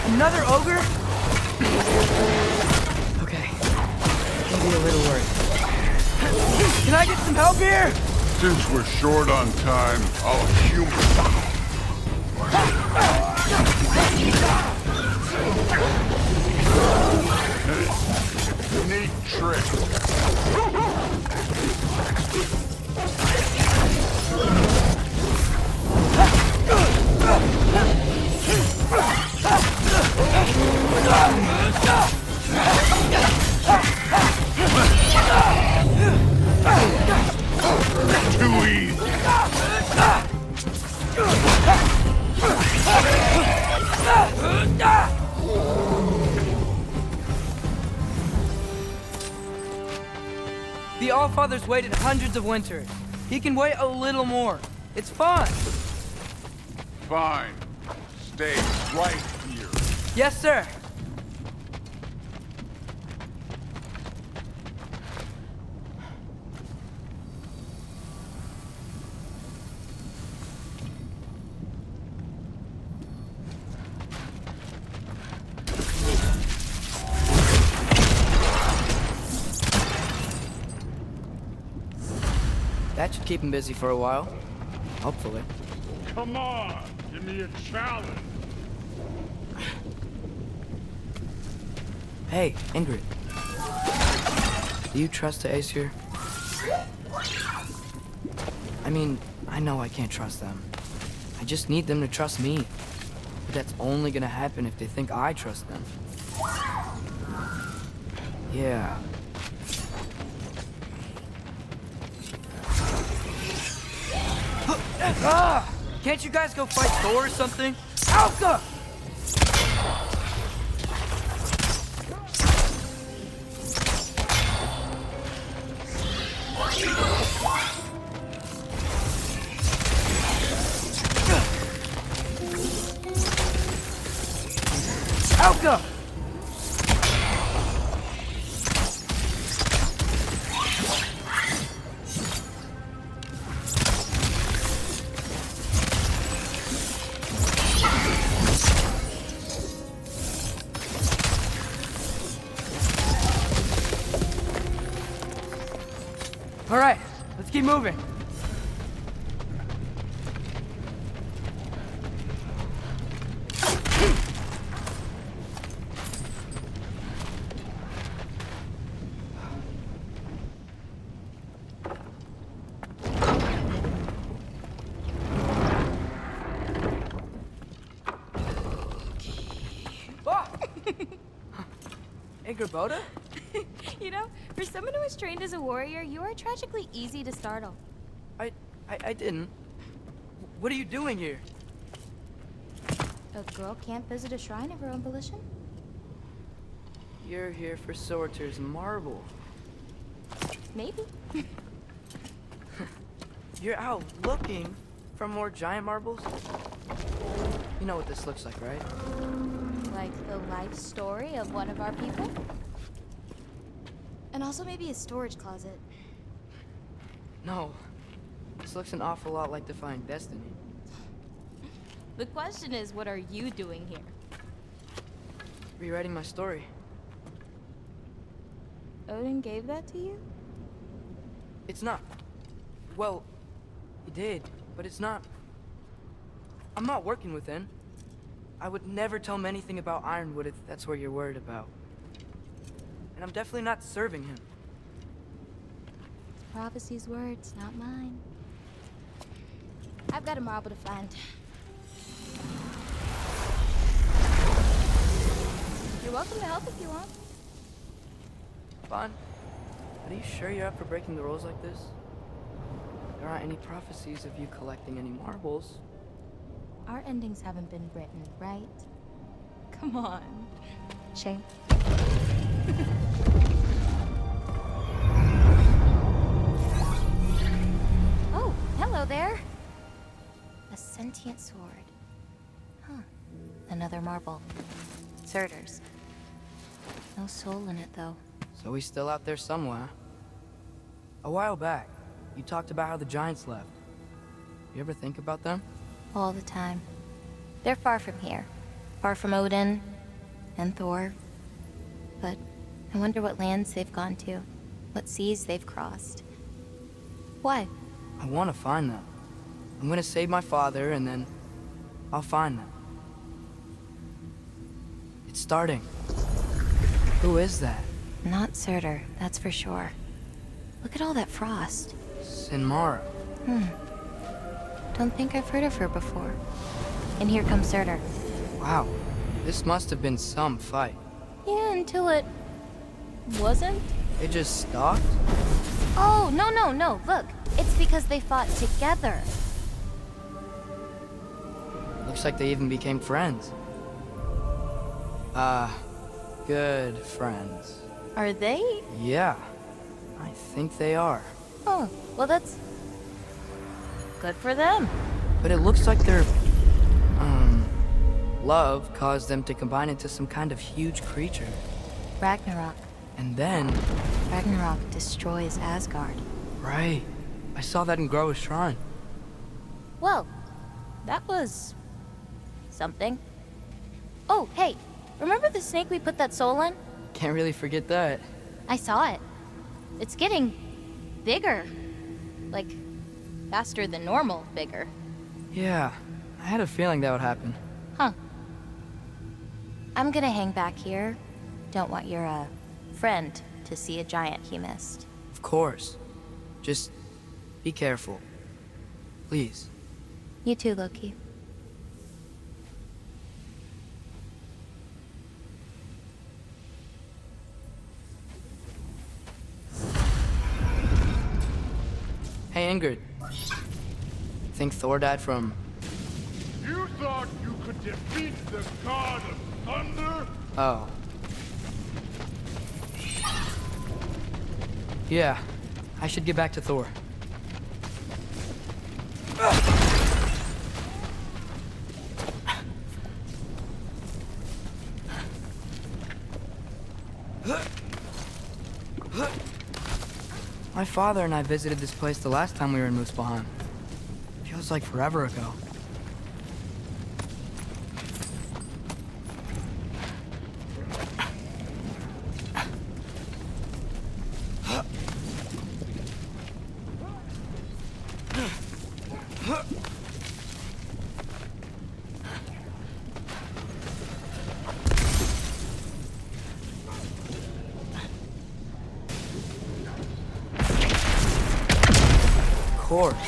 Another ogre? Okay. Maybe a little worried. Can I get some help here? Since we're short on time, I'll humor you. Neat trick. Too easy. The Allfather's waited hundreds of winters. He can wait a little more. It's fun. Fine. Stay right here. Yes, sir. That should keep him busy for a while. Hopefully. Come on, give me a challenge. Hey, Ingrid. Do you trust the Aesir? I mean, I know I can't trust them. I just need them to trust me. But that's only gonna happen if they think I trust them. Yeah. Ah! Can't you guys go fight Thor or something? Alka! All right, let's keep moving. Hey, Gerboda? You know, for someone who was trained as a warrior, you are tragically easy to startle. I didn't. What are you doing here? A girl can't visit a shrine of her own volition? You're here for Sorter's marble. Maybe. You're out looking for more giant marbles? You know what this looks like, right? Like the life story of one of our people? And also maybe a storage closet. No. This looks an awful lot like Defying Destiny. The question is, what are you doing here? Rewriting my story. Odin gave that to you? It's not. Well, he did, but it's not. I'm not working with him. I would never tell him anything about Ironwood if that's what you're worried about. And I'm definitely not serving him. It's prophecy's words, not mine. I've got a marble to find. You're welcome to help if you want. Bon, are you sure you're up for breaking the rules like this? There aren't any prophecies of you collecting any marbles. Our endings haven't been written, right? Come on. Shame. Oh, hello there. A sentient sword. Huh. Another marble. Surtur's. No soul in it, though. So he's still out there somewhere. A while back, you talked about how the giants left. You ever think about them? All the time. They're far from here. Far from Odin and Thor. But I wonder what lands they've gone to. What seas they've crossed. Why? I want to find them. I'm gonna save my father, and then I'll find them. It's starting. Who is that? Not Surtur, that's for sure. Look at all that frost. Sinmara. Don't think I've heard of her before. And here comes Surtur. Wow. This must have been some fight. Yeah, until it... wasn't? It just stopped? Oh, no. Look, it's because they fought together. Looks like they even became friends. Good friends. Are they? Yeah, I think they are. Oh, well that's... good for them. But it looks like their, love caused them to combine into some kind of huge creature. Ragnarok. And then... Ragnarok destroys Asgard. Right. I saw that in Groa's shrine. Well, that was... something. Oh, hey, remember the snake we put that soul in? Can't really forget that. I saw it. It's getting... bigger. Like, faster than normal bigger. Yeah, I had a feeling that would happen. Huh. I'm gonna hang back here. Don't want your, friend to see a giant he missed. Of course. Just be careful. Please. You too, Loki. Hey, Ingrid. Think Thor died from... You thought you could defeat the god of thunder? Oh. Yeah, I should get back to Thor. My father and I visited this place the last time we were in Muspelheim. Feels like forever ago. course.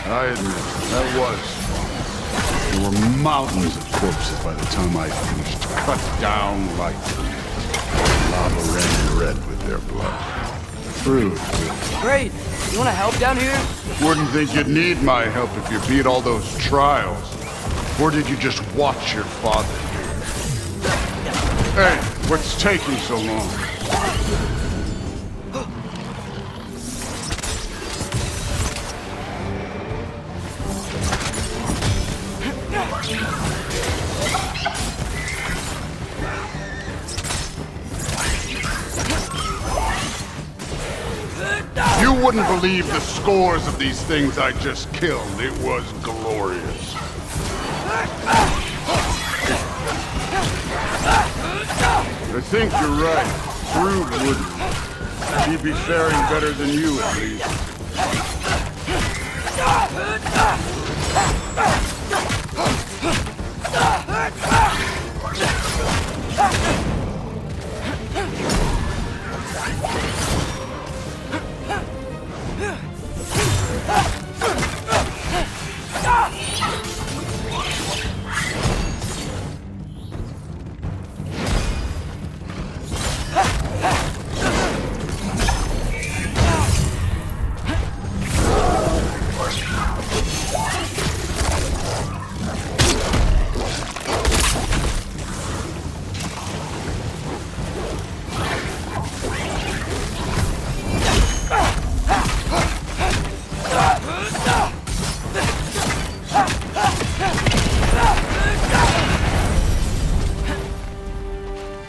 I admit, that was fun. There were mountains of corpses by the time I finished. Cut down like lava ran red with their blood. True. Great! You wanna help down here? Wouldn't think you'd need my help if you beat all those trials. Or did you just watch your father do it? Hey, what's taking so long? You wouldn't believe the scores of these things I just killed. It was glorious. I think you're right. Thrud wouldn't. He'd be faring better than you, at least.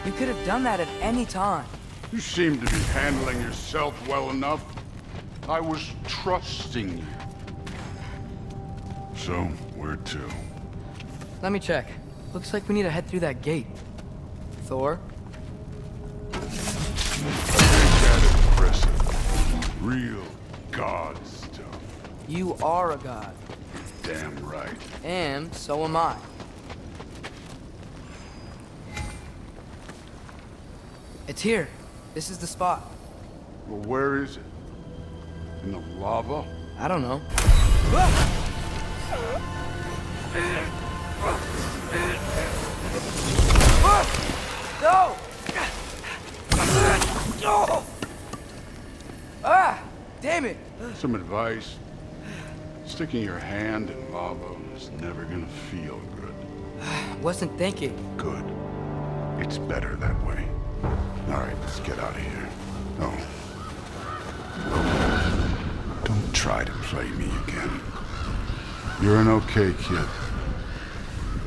You could have done that at any time. You seem to be handling yourself well enough. I was trusting you. So, where to? Let me check. Looks like we need to head through that gate. Thor? Ain't that impressive? Real god stuff. You are a god. Damn right. And so am I. It's here. This is the spot. Well, where is it? In the lava? I don't know. No! Ah! Damn it! Some advice. Sticking your hand in lava is never gonna feel good. Wasn't thinking. Good. It's better that way. All right, let's get out of here. Oh. Don't try to play me again. You're an okay kid.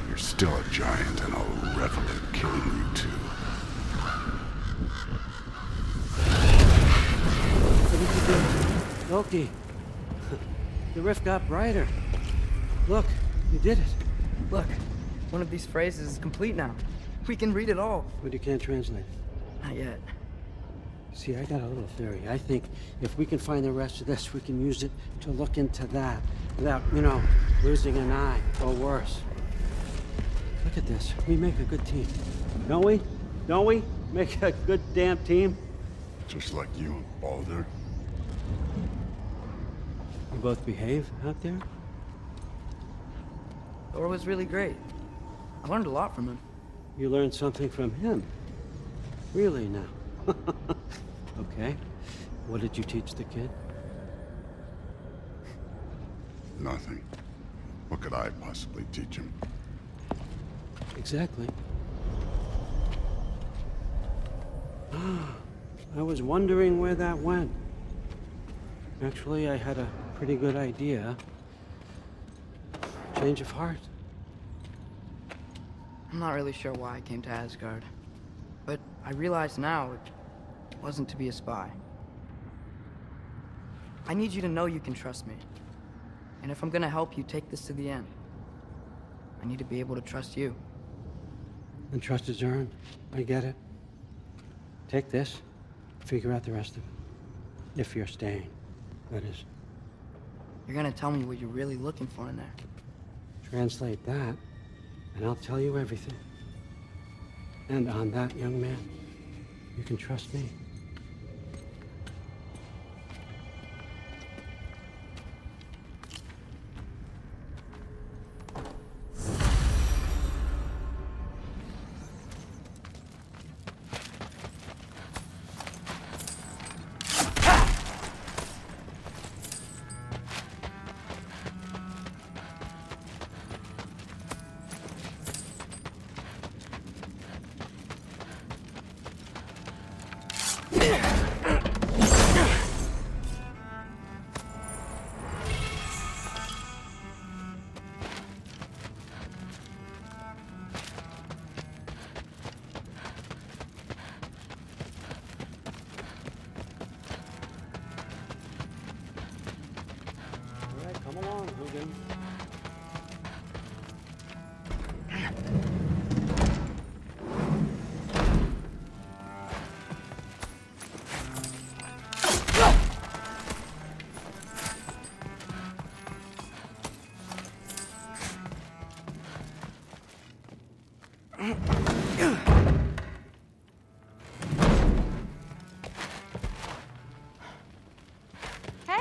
You're still a giant, and I'll revel in killing you too. What did you do? Loki. The rift got brighter. Look, you did it. Look, one of these phrases is complete now. We can read it all. But you can't translate it. Not yet. See, I got a little theory. I think if we can find the rest of this, we can use it to look into that without, losing an eye or worse. Look at this. We make a good team. Don't we? Don't we? Make a good damn team? Just like you and Baldur. You both behave out there? Thor was really great. I learned a lot from him. You learned something from him? Really now? Okay. What did you teach the kid? Nothing. What could I possibly teach him? Exactly. I was wondering where that went. Actually, I had a pretty good idea. Change of heart. I'm not really sure why I came to Asgard. But I realize now it wasn't to be a spy. I need you to know you can trust me. And if I'm gonna help you take this to the end, I need to be able to trust you. And trust is earned. I get it. Take this, figure out the rest of it. If you're staying, that is. You're gonna tell me what you're really looking for in there. Translate that, and I'll tell you everything. And on that, young man, you can trust me.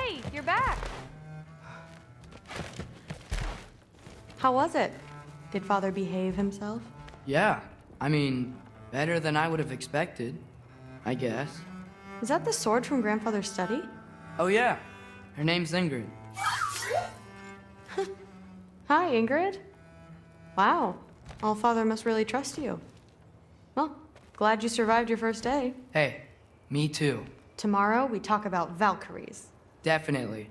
Hey, you're back! How was it? Did Father behave himself? Yeah, I mean, better than I would have expected, I guess. Is that the sword from Grandfather's study? Oh yeah, her name's Ingrid. Hi, Ingrid. Wow, Allfather must really trust you. Well, glad you survived your first day. Hey, me too. Tomorrow, we talk about Valkyries. Definitely.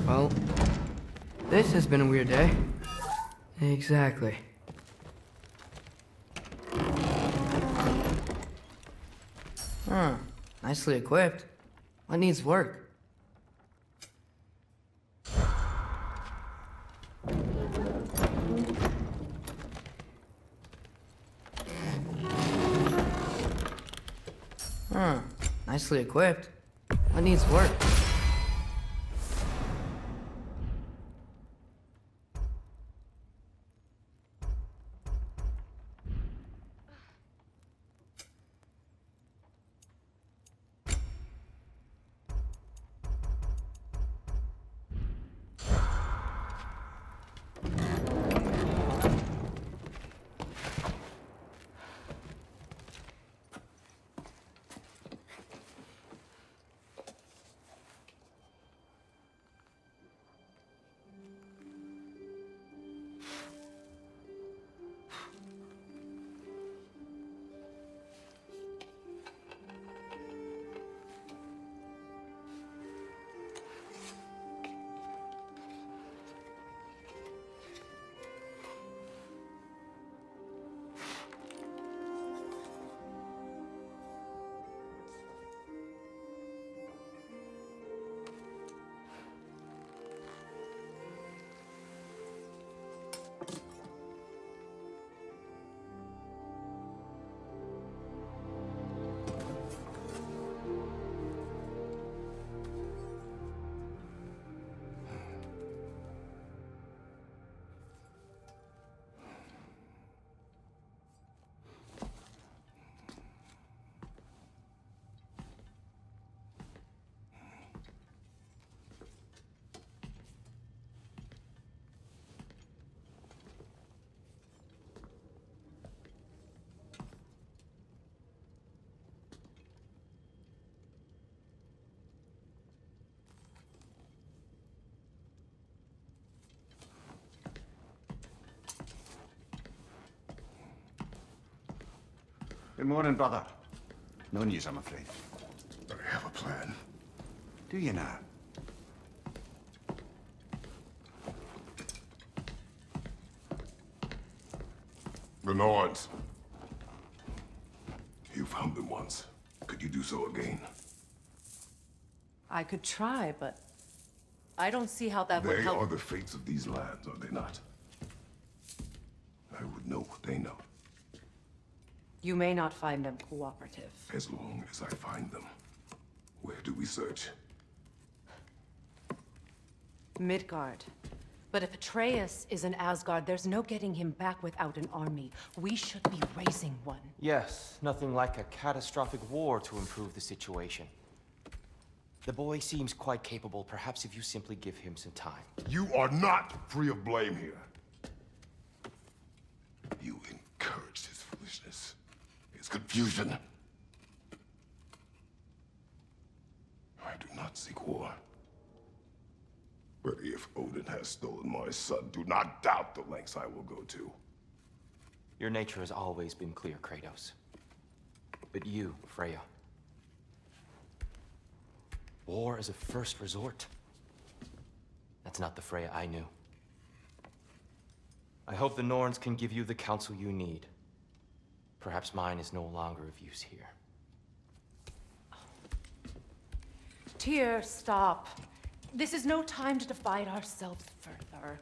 Well, this has been a weird day. Exactly. Huh. Nicely equipped. What needs work? Huh. Nicely equipped. What needs work? Good morning, brother. No news, I'm afraid. I have a plan. Do you now? The Norns. You found them once. Could you do so again? I could try, but I don't see how that would They help. are the fates of these lands, are they not? I would know what they know, You may not find them cooperative. as long as I find them. Where do we search? Midgard. But if Atreus is in Asgard, there's no getting him back without an army. We should be raising one. Yes, nothing like a catastrophic war to improve the situation. The boy seems quite capable. Perhaps if you simply give him some time. You are not free of blame here. You encouraged his foolishness, his confusion. I do not seek war. But if Odin has stolen my son, do not doubt the lengths I will go to. Your nature has always been clear, Kratos. But you, Freya. War is a first resort. That's not the Freya I knew. I hope the Norns can give you the counsel you need. Perhaps mine is no longer of use here. Tyr, stop. This is no time to divide ourselves further.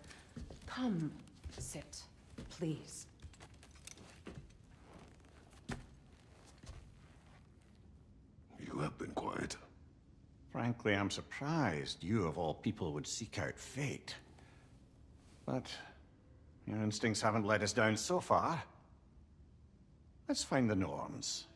Come, sit, please. You have been quiet. Frankly, I'm surprised you, of all people, would seek out fate. But your instincts haven't let us down so far. Let's find the norms.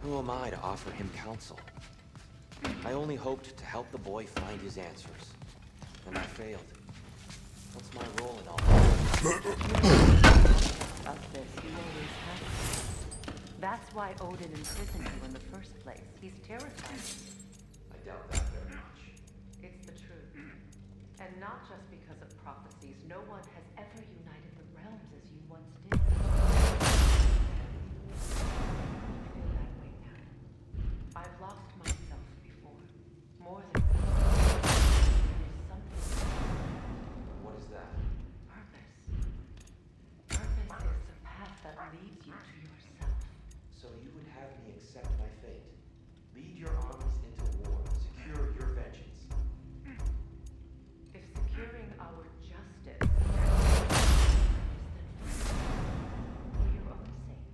Who am I to offer him counsel? I only hoped to help the boy find his answers. And I failed. What's my role in all this? Of this, you always have. That's why Odin imprisoned you in the first place. He's terrified. I doubt that very much. It's the truth. And not just because of prophecies. No one has ever united the realms as you once did. Feel that way now. I've lost myself before. More than there's something. What is that? Purpose. Purpose is the path that leads you to yourself. So you would have me accept my fate. Lead your armies into war. Secure your vengeance. If securing our justice for your own sake.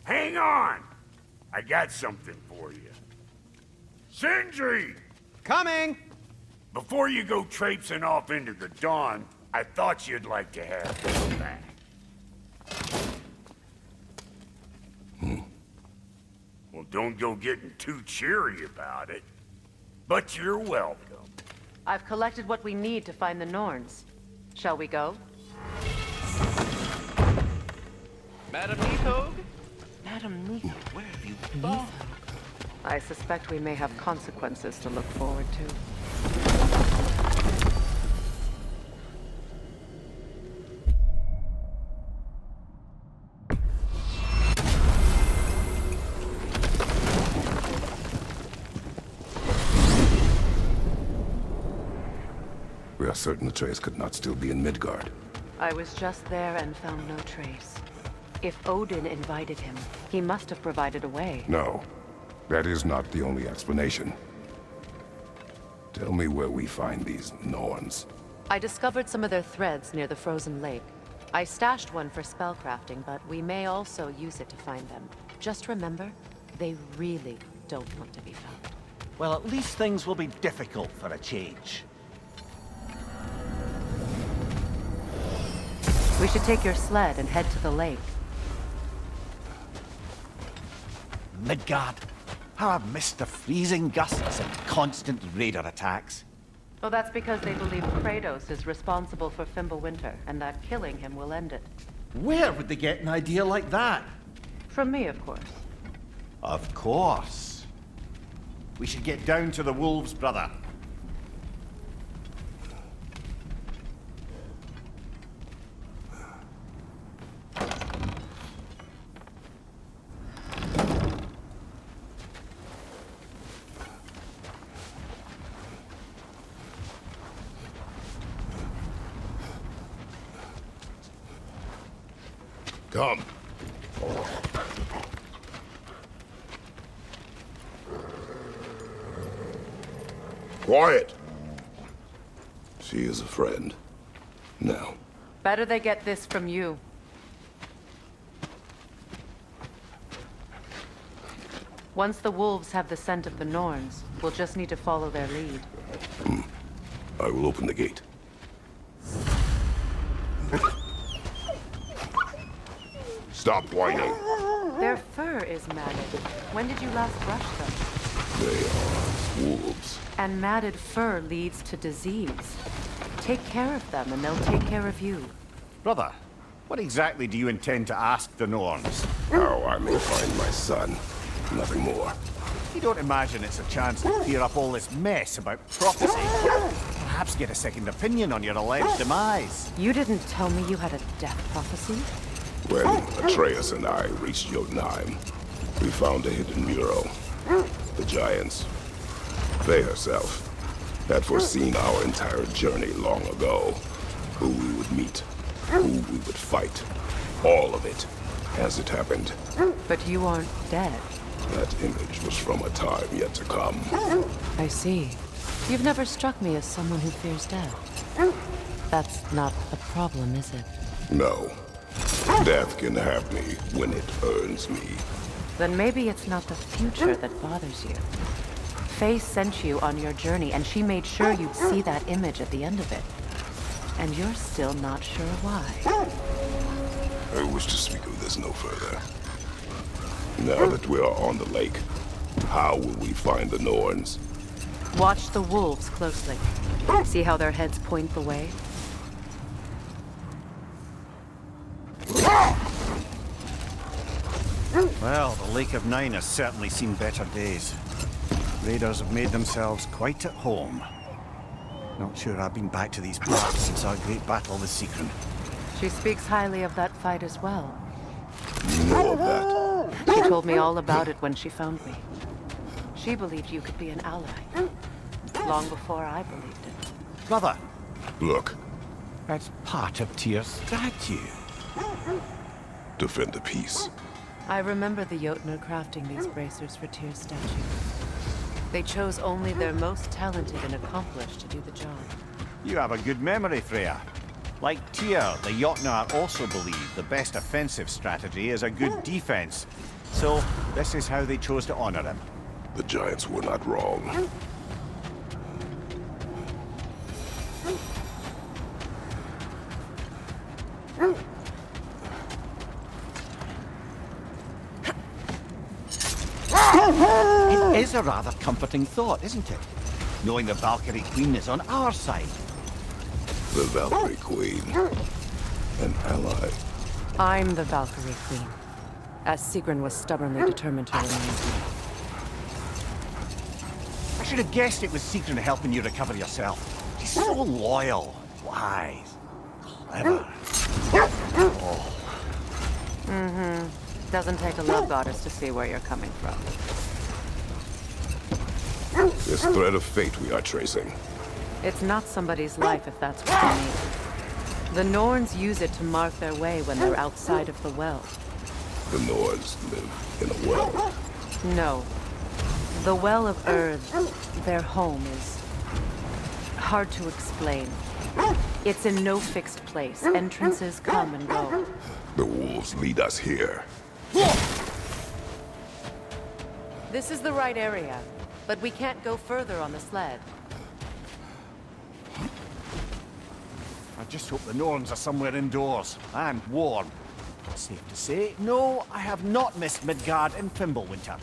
Hang on! I got something for you. Sindri! Coming! Before you go traipsing off into the dawn, I thought you'd like to have this back. Well, don't go getting too cheery about it. But you're welcome. I've collected what we need to find the Norns. Shall we go? Madam Neathog? Madam Neathog, where have you been? I suspect we may have consequences to look forward to. We are certain Atreus could not still be in Midgard. I was just there and found no trace. If Odin invited him, he must have provided a way. No, that is not the only explanation. Tell me where we find these Norns. I discovered some of their threads near the frozen lake. I stashed one for spellcrafting, but we may also use it to find them. Just remember, they really don't want to be found. Well, at least things will be difficult for a change. We should take your sled and head to the lake. Midgard. How I've missed the freezing gusts and constant raider attacks. Oh, that's because they believe Kratos is responsible for Fimbulwinter, and that killing him will end it. Where would they get an idea like that? From me, of course. Of course. We should get down to the wolves, brother. Come. Quiet. She is a friend. Now. Better they get this from you. Once the wolves have the scent of the Norns, we'll just need to follow their lead. I will open the gate. Stop whining. Their fur is matted. When did you last brush them? They are wolves. And matted fur leads to disease. Take care of them, and they'll take care of you. Brother, what exactly do you intend to ask the Norns? How I may find my son. Nothing more. You don't imagine it's a chance to clear up all this mess about prophecy? Perhaps get a second opinion on your alleged demise. You didn't tell me you had a death prophecy? When Atreus and I reached Jotunheim, we found a hidden mural. The Giants, they herself, had foreseen our entire journey long ago. Who we would meet, who we would fight. All of it, as it happened. But you aren't dead. That image was from a time yet to come. I see. You've never struck me as someone who fears death. That's not a problem, is it? No. Death can have me when it earns me. Then maybe it's not the future that bothers you. Faye sent you on your journey, and she made sure you'd see that image at the end of it. And you're still not sure why. I wish to speak of this no further. Now that we are on the lake, how will we find the Norns? Watch the wolves closely. See how their heads point the way? Well, the Lake of Nine has certainly seen better days. Raiders have made themselves quite at home. Not sure I've been back to these parts since our great battle with Sigrun. She speaks highly of that fight as well. You know of that? She told me all about it when she found me. She believed you could be an ally. Long before I believed it. Brother! Look. That's part of Tyr's statue. Defend the peace. I remember the Jotnar crafting these bracers for Tyr's statue. They chose only their most talented and accomplished to do the job. You have a good memory, Freya. Like Tyr, the Jotnar also believe the best offensive strategy is a good defense. So, this is how they chose to honor him. The Giants were not wrong. It is a rather comforting thought, isn't it? Knowing the Valkyrie Queen is on our side. The Valkyrie Queen. An ally. I'm the Valkyrie Queen, as Sigrun was stubbornly determined to remind me. I should have guessed it was Sigrun helping you recover yourself. She's so loyal, wise, clever. Oh. Mm-hmm. Doesn't take a love goddess to see where you're coming from. This thread of fate we are tracing. It's not somebody's life if that's what you mean. The Norns use it to mark their way when they're outside of the well. The Norns live in a well. No. The Well of Earth, their home, is hard to explain. It's in no fixed place. Entrances come and go. The wolves lead us here. This is the right area, but we can't go further on the sled. I just hope the Norns are somewhere indoors and warm. Safe to say, no, I have not missed Midgard in Fimbulwinter.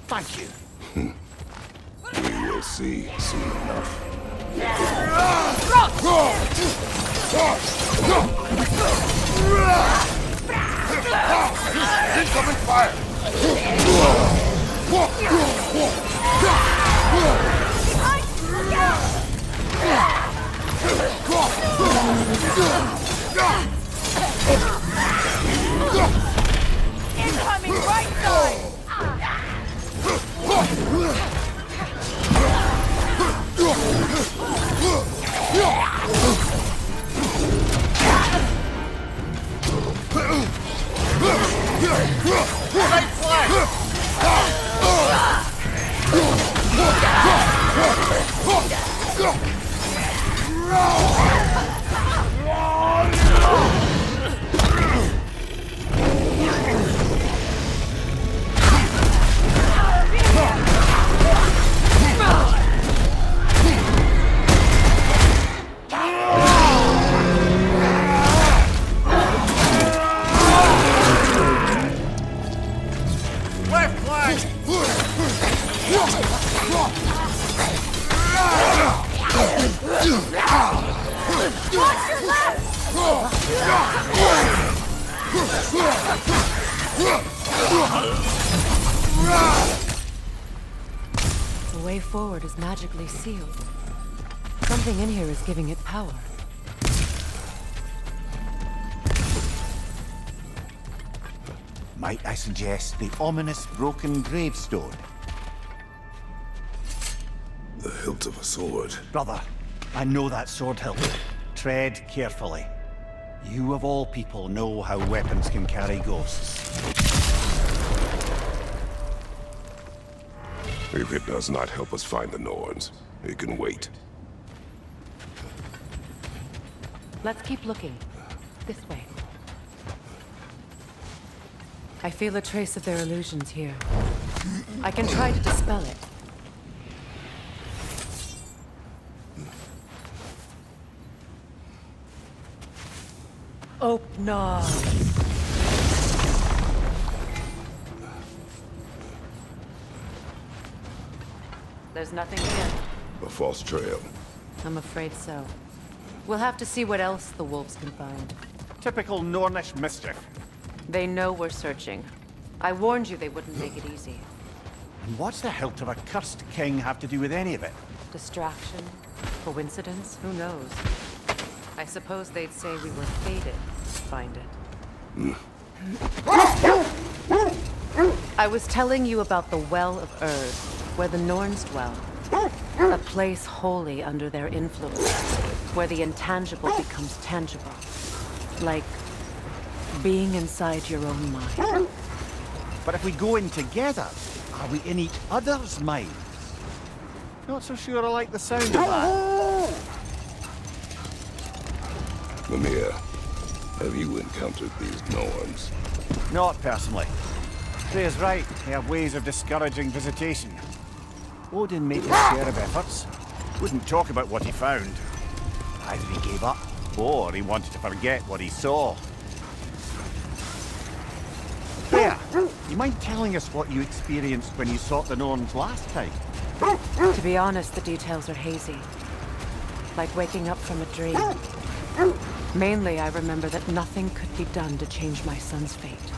Thank you. We will see soon enough. Incoming fire! Incoming right side! Right flank! Watch your left! The way forward is magically sealed. Something in here is giving it power. Might I suggest the ominous broken gravestone? The hilt of a sword. Brother, I know that sword hilt. Tread carefully. You of all people know how weapons can carry ghosts. If it does not help us find the Norns, it can wait. Let's keep looking. This way. I feel a trace of their illusions here. I can try to dispel it. Open up. There's nothing here. A false trail. I'm afraid so. We'll have to see what else the wolves can find. Typical Nornish mischief. They know we're searching. I warned you they wouldn't make it easy. And what's the hilt of a cursed king have to do with any of it? Distraction? Coincidence? Who knows? I suppose they'd say we were fated to find it. I was telling you about the Well of Erd, where the Norns dwell. A place wholly under their influence, where the intangible becomes tangible. Like being inside your own mind. But if we go in together, are we in each other's minds? Not so sure I like the sound of that. Mimir, have you encountered these Norns? Not personally. Freya's right. They have ways of discouraging visitation. Odin made his share of efforts. Wouldn't talk about what he found. Either he gave up, or he wanted to forget what he saw. Freya, you mind telling us what you experienced when you sought the Norns last time? To be honest, the details are hazy. Like waking up from a dream. Mainly, I remember that nothing could be done to change my son's fate.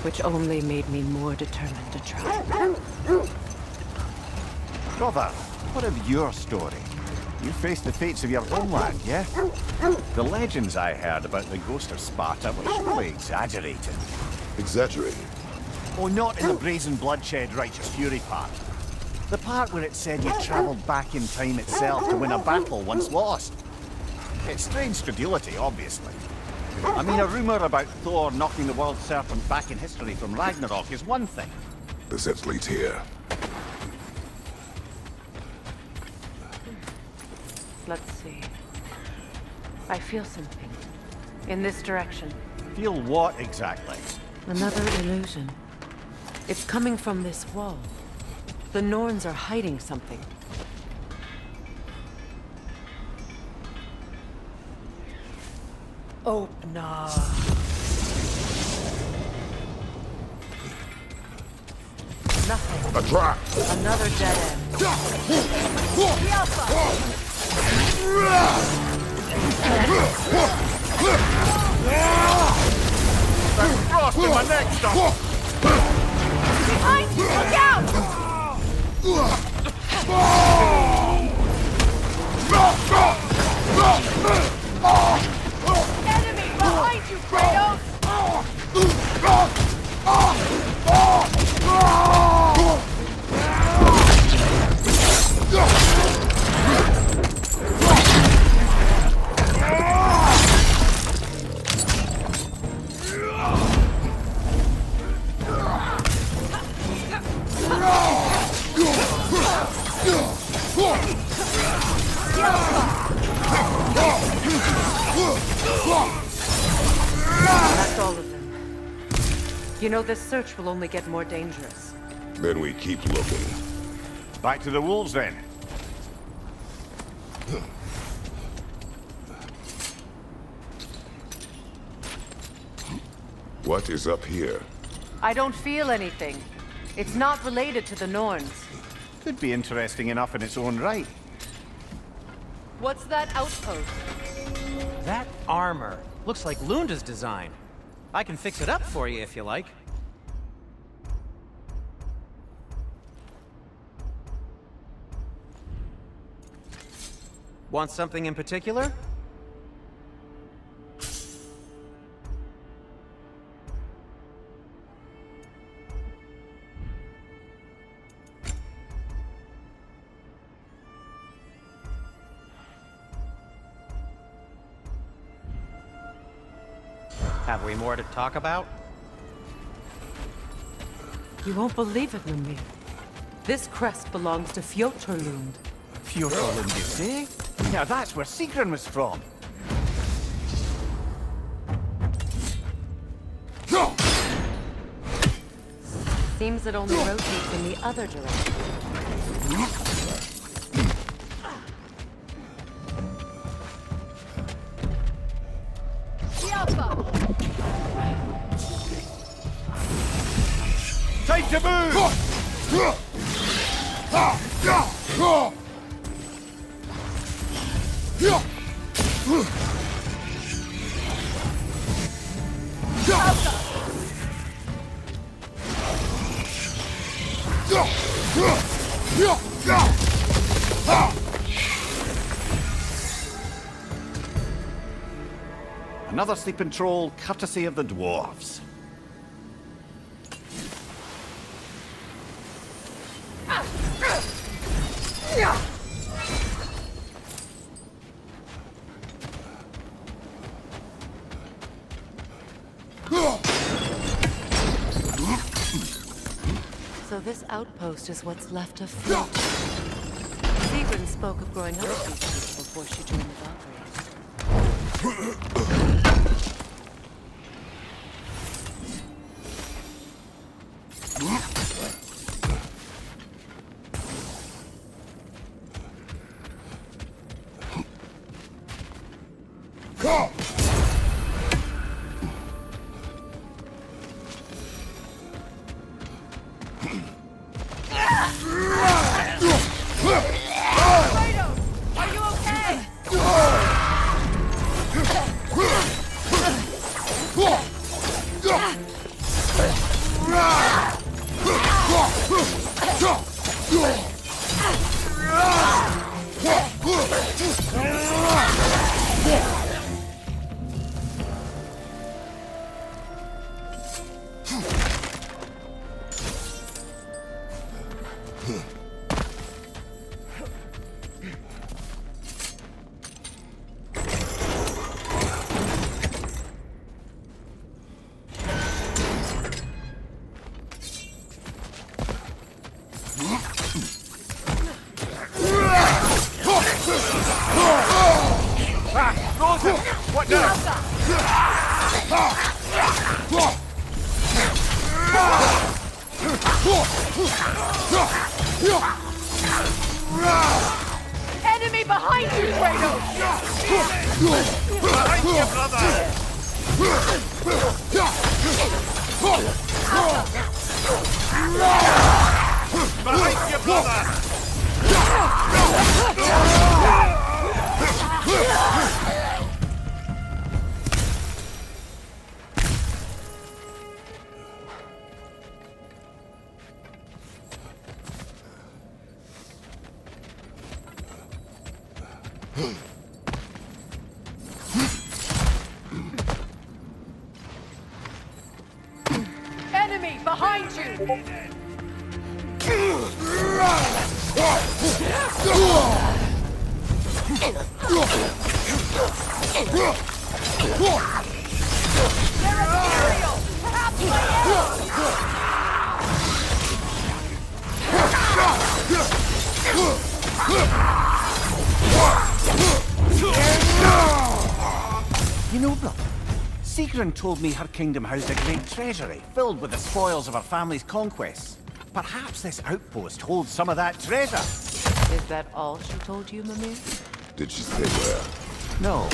Which only made me more determined to try. Brother, what of your story? You faced the fates of your homeland, yeah? The legends I heard about the ghost of Sparta were surely exaggerated. Exaggerated? Oh, not in the brazen bloodshed righteous fury part. The part where it said you travelled back in time itself to win a battle once lost. It's strange credulity, obviously. I mean, a rumour about Thor knocking the world serpent back in history from Ragnarok is one thing. The sense leads here. Let's see. I feel something. In this direction. Feel what exactly? Another illusion. It's coming from this wall. The Norns are hiding something. Open up. Nothing. A trap! Another dead end. There's frost in my neck, stuff! Behind you! Look out! Enemy behind you, Kratos! That's all of them. You know, this search will only get more dangerous. Then we keep looking. Back to the wolves, then. What is up here? I don't feel anything. It's not related to the Norns. Could be interesting enough in its own right. What's that outpost? That armor looks like Lunda's design. I can fix it up for you if you like. Want something in particular? Have we more to talk about? You won't believe it, Mimir. This crest belongs to Fjotorlund. Fjotorlund, you say? Now that's where Sigrun was from. Seems it only rotates in the other direction. Time to move! Another sleeping troll, courtesy of the dwarves. So this outpost is what's left of Fjord. Sigrun spoke of growing up to these people before she joined the Valkyries. What now? Enemy behind you, Kratos! Behind you, brother! Behind you, brother! Enemy behind you! They're Imperial! Perhaps You know, brother, Sigrun told me her kingdom housed a great treasury filled with the spoils of her family's conquests. Perhaps this outpost holds some of that treasure. Is that all she told you, Mimir? Did she say where? No,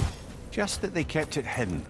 just that they kept it hidden.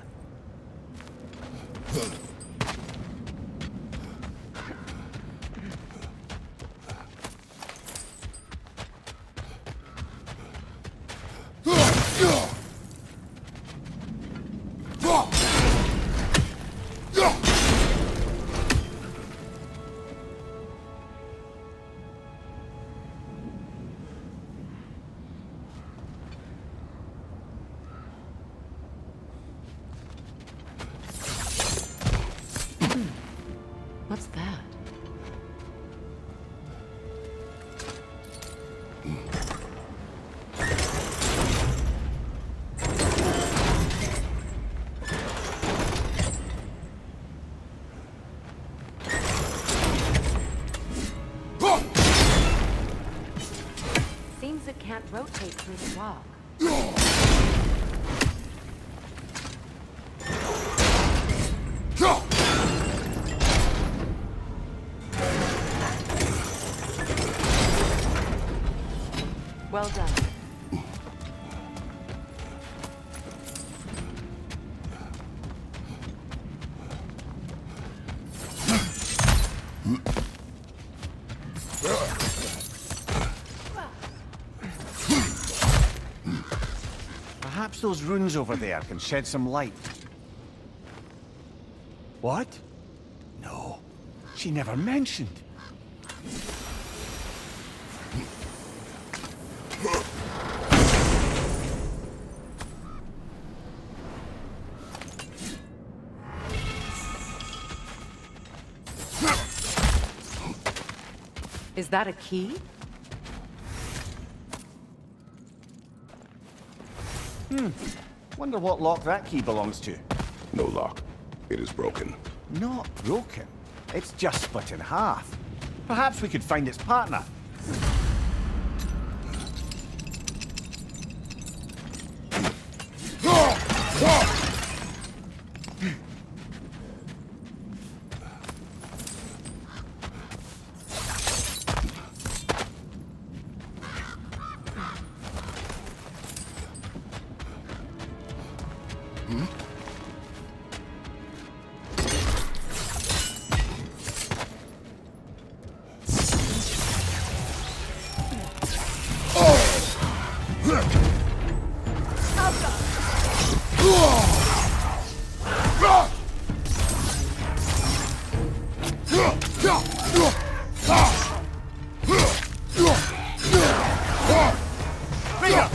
it can't rotate through the rock. Well done. Perhaps those runes over there can shed some light. What? No, she never mentioned. Is that a key? Wonder what lock that key belongs to. No lock. It is broken. Not broken. It's just split in half. Perhaps we could find its partner.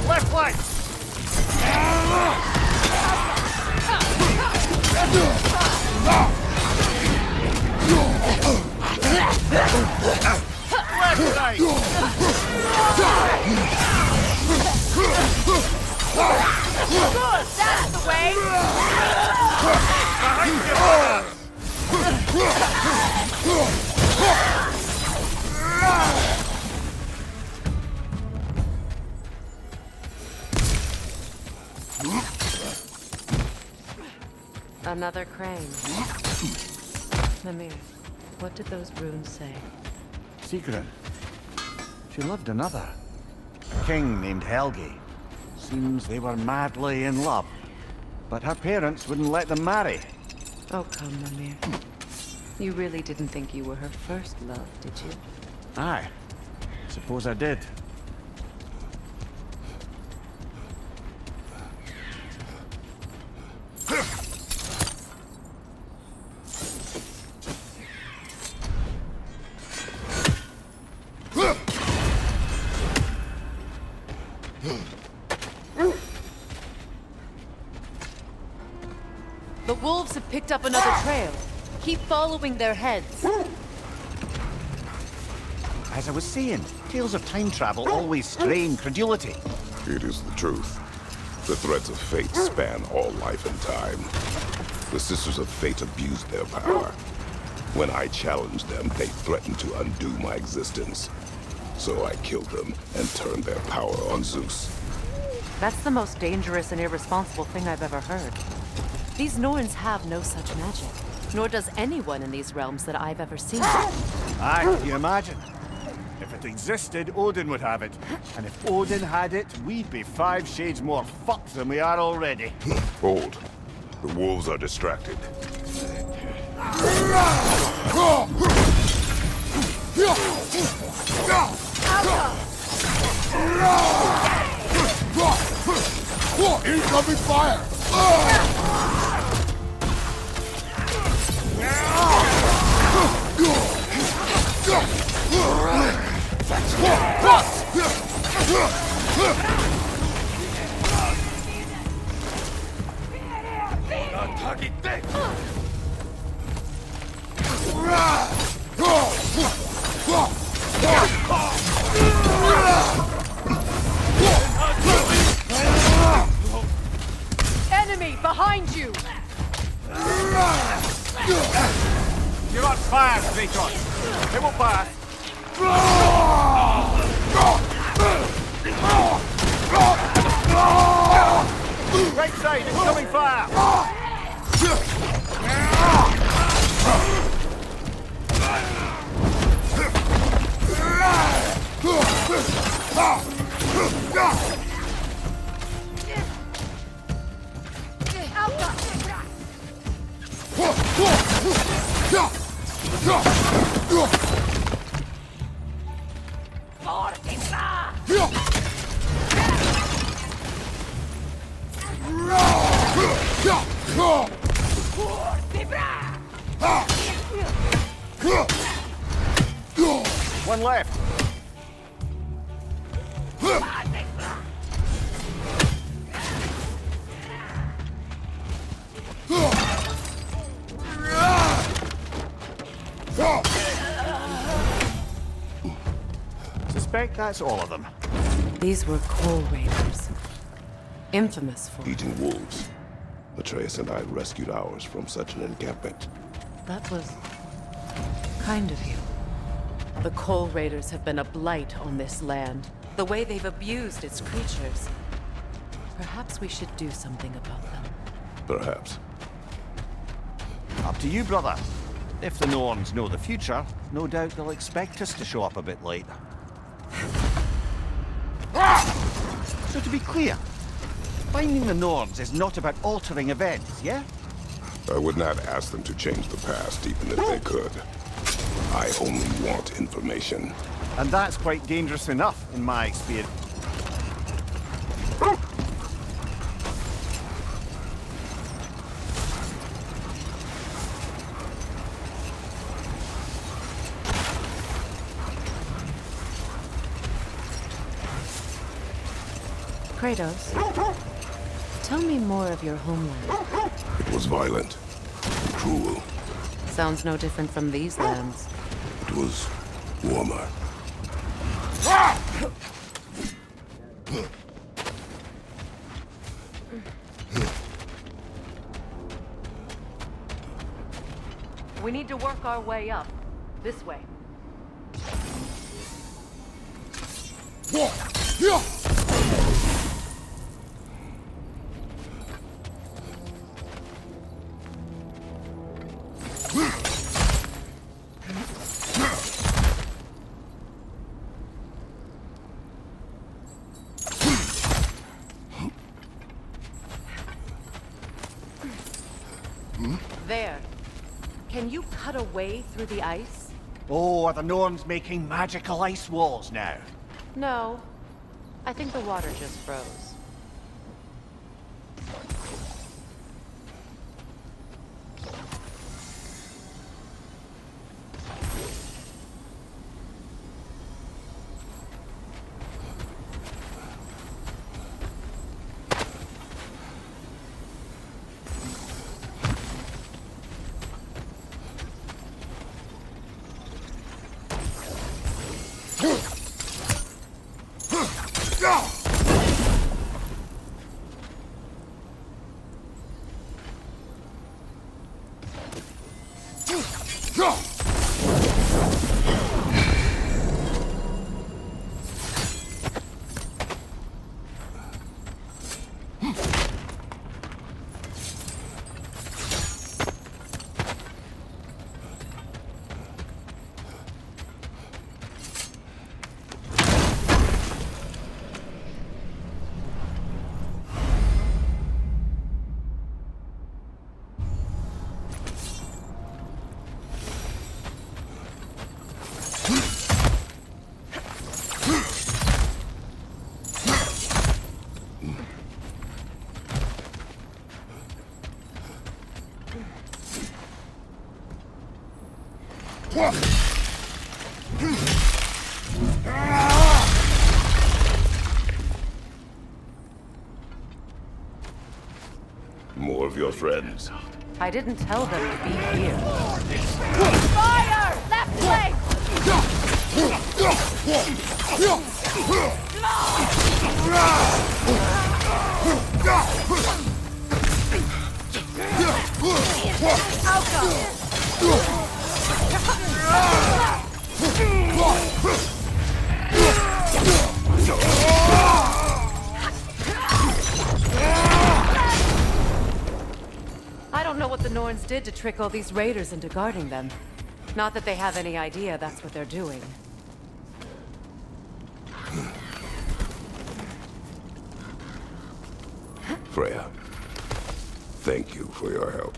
Left flank! Left side! Good, that's the way! Another crane. Mimir, what did those runes say? Secret. She loved another. A king named Helgi. Seems they were madly in love. But her parents wouldn't let them marry. Oh, come, Mimir. You really didn't think you were her first love, did you? Aye. Suppose I did. The wolves have picked up another trail. Keep following their heads. As I was saying, tales of time travel always strain credulity. It is the truth. The threads of fate span all life and time. The Sisters of Fate abused their power. When I challenged them, they threatened to undo my existence. So I killed them and turned their power on Zeus. That's the most dangerous and irresponsible thing I've ever heard. These Norns have no such magic, nor does anyone in these realms that I've ever seen. Aye, you imagine. If it existed, Odin would have it. And if Odin had it, we'd be 5 shades more fucked than we are already. Hold. The wolves are distracted. Incoming fire! Enemy behind you! You're on fire, Kratos. It will pass. One left. Suspect that's all of them. These were coal raiders. Infamous for... Eating wolves. Atreus and I rescued ours from such an encampment. That was... kind of you. The coal raiders have been a blight on this land. The way they've abused its creatures. Perhaps we should do something about them. Perhaps. Up to you, brother. If the Norns know the future, no doubt they'll expect us to show up a bit late. So to be clear, finding the Norns is not about altering events, yeah? I would not ask them to change the past, even if they could. I only want information. And that's quite dangerous enough, in my experience. Kratos, tell me more of your homeland. It was violent, cruel. Sounds no different from these lands. It was warmer. We need to work our way up. This way. There. Can you cut a way through the ice? Oh, are the Norns making magical ice walls now? No. I think the water just froze. More of your friends. I didn't tell them to be here. Fire! Left leg! I don't know what the Norns did to trick all these raiders into guarding them. Not that they have any idea that's what they're doing. Freya, thank you for your help.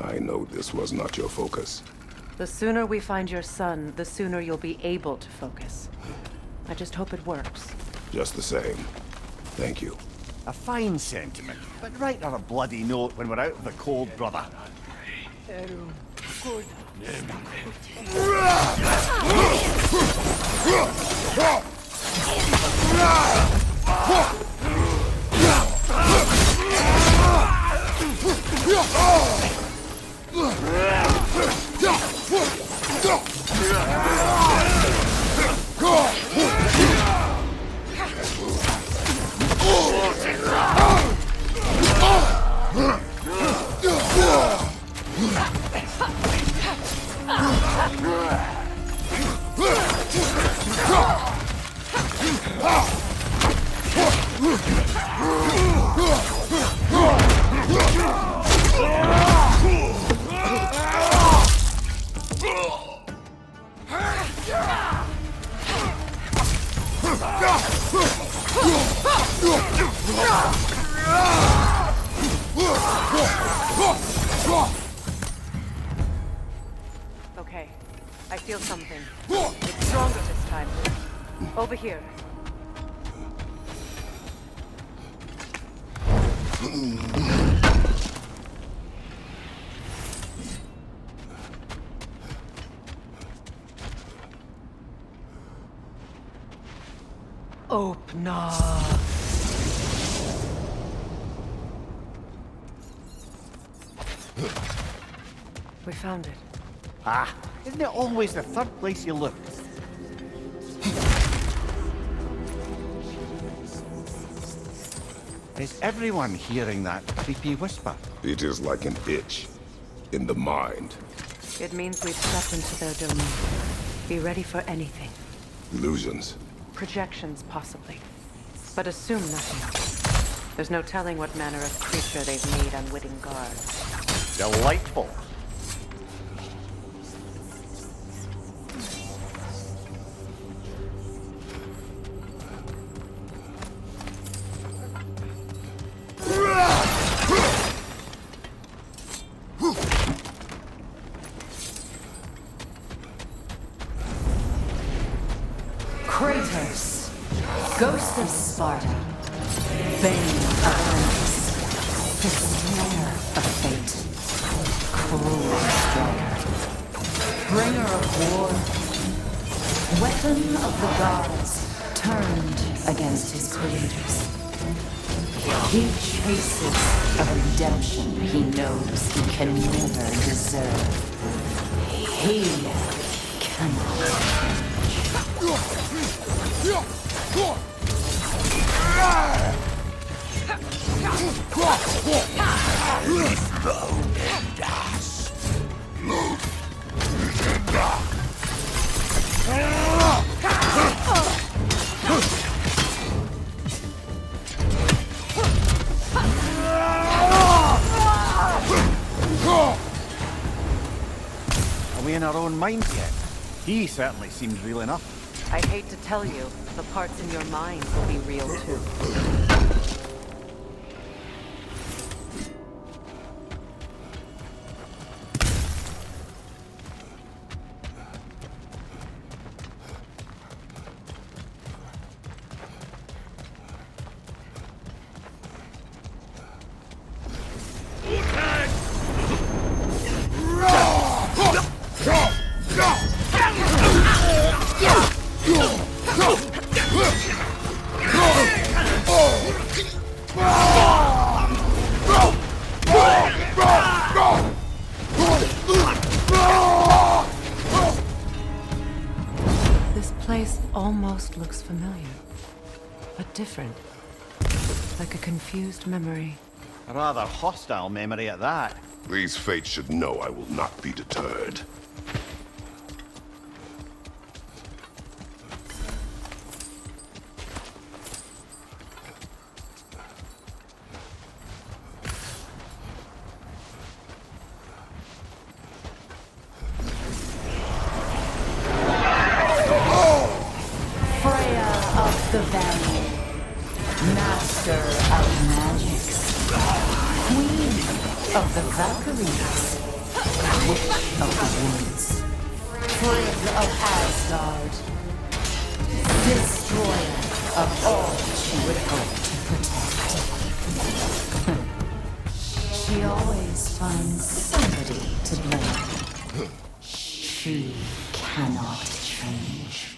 I know this was not your focus. The sooner we find your son, the sooner you'll be able to focus. I just hope it works. Just the same, thank you. A fine sentiment, but write her a bloody note when we're out of the cold, brother. Okay, I feel something. It's stronger this time. Over here. Open. We found it. Ah, isn't it always the third place you look? Is everyone hearing that creepy whisper? It is like an itch in the mind. It means we've stepped into their domain. Be ready for anything. Illusions. Projections, possibly. But assume nothing. There's no telling what manner of creature they've made unwitting guards. Delightful. Kratos, ghost of Sparta, bane of Olympus, destroyer of fate, cruel striker, bringer of war, weapon of the gods, turned against his creators. He chases a redemption he knows he can never deserve. He cannot. Are we in our own minds yet? He certainly seems real enough. I hate to tell you, the parts in your mind will be real too. This place almost looks familiar, but different. Like a confused memory. A rather hostile memory at that. These fates should know I will not be deterred. Master of magics, Queen of the Valkyries, Witch of the Woods, Frigg of Asgard, Destroyer of all she would hope to protect. She always finds somebody to blame. She cannot change.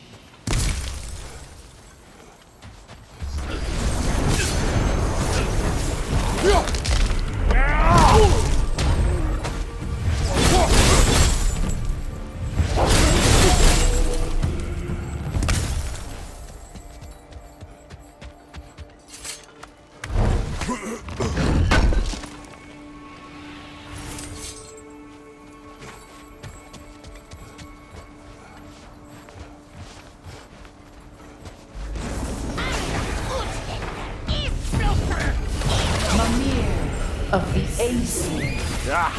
Of the Aesir. Ah,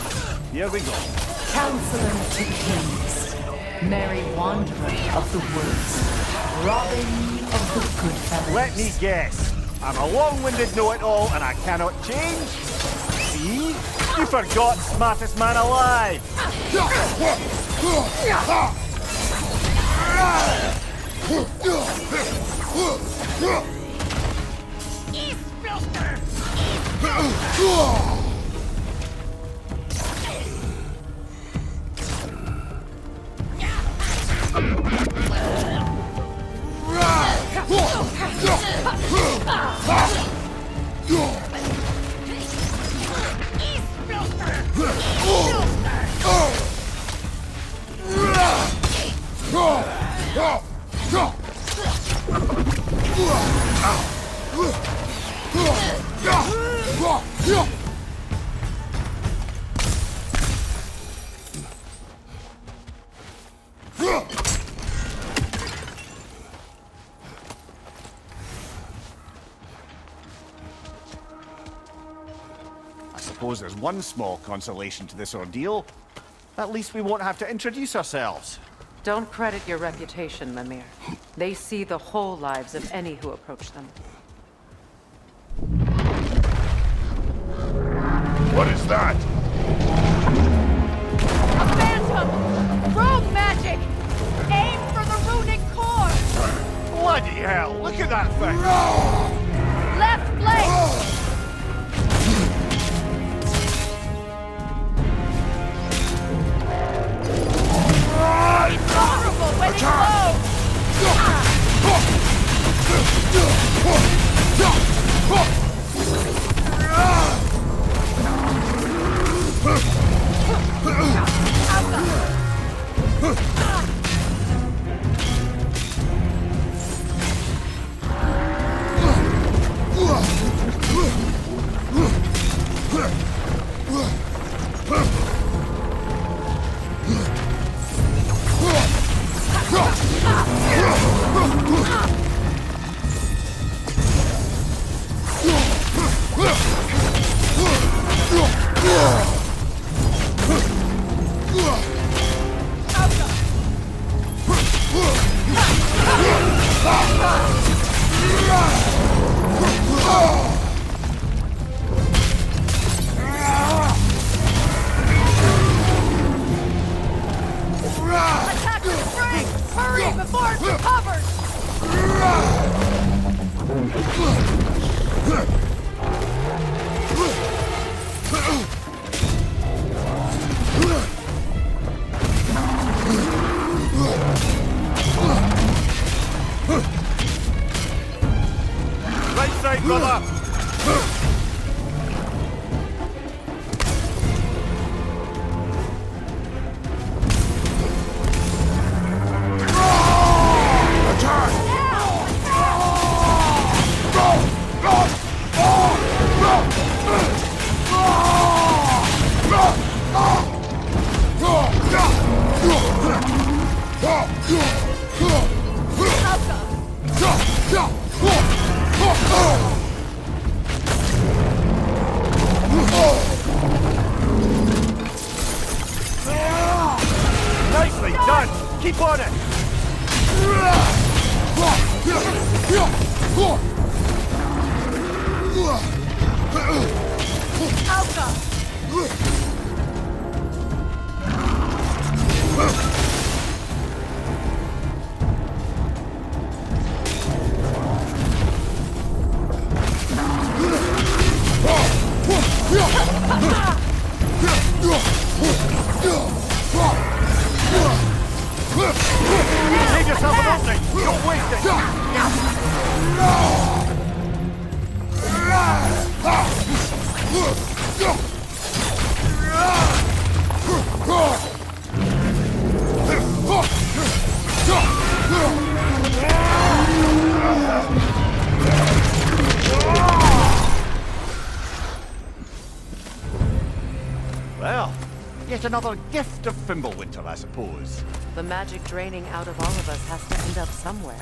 here we go. Counselor to kings, Merry Wanderer of the woods, Robin of the good fellows. Let me guess. I'm a long-winded know-it-all and I cannot change? See? You forgot smartest man alive! I suppose there's one small consolation to this ordeal. At least we won't have to introduce ourselves. Don't credit your reputation, Mimir. They see the whole lives of any who approach them. What is that? A phantom! Rogue magic! Aim for the runic core! Bloody hell, look at that thing! Left flank! Vulnerable when it's low! Attack the spring! Hurry before it's recovered! Right side, brother! Nicely done! Keep on it! Save yourself an opening! Don't waste it! Well, yet another gift of Fimbulwinter, I suppose. The magic draining out of all of us has to end up somewhere.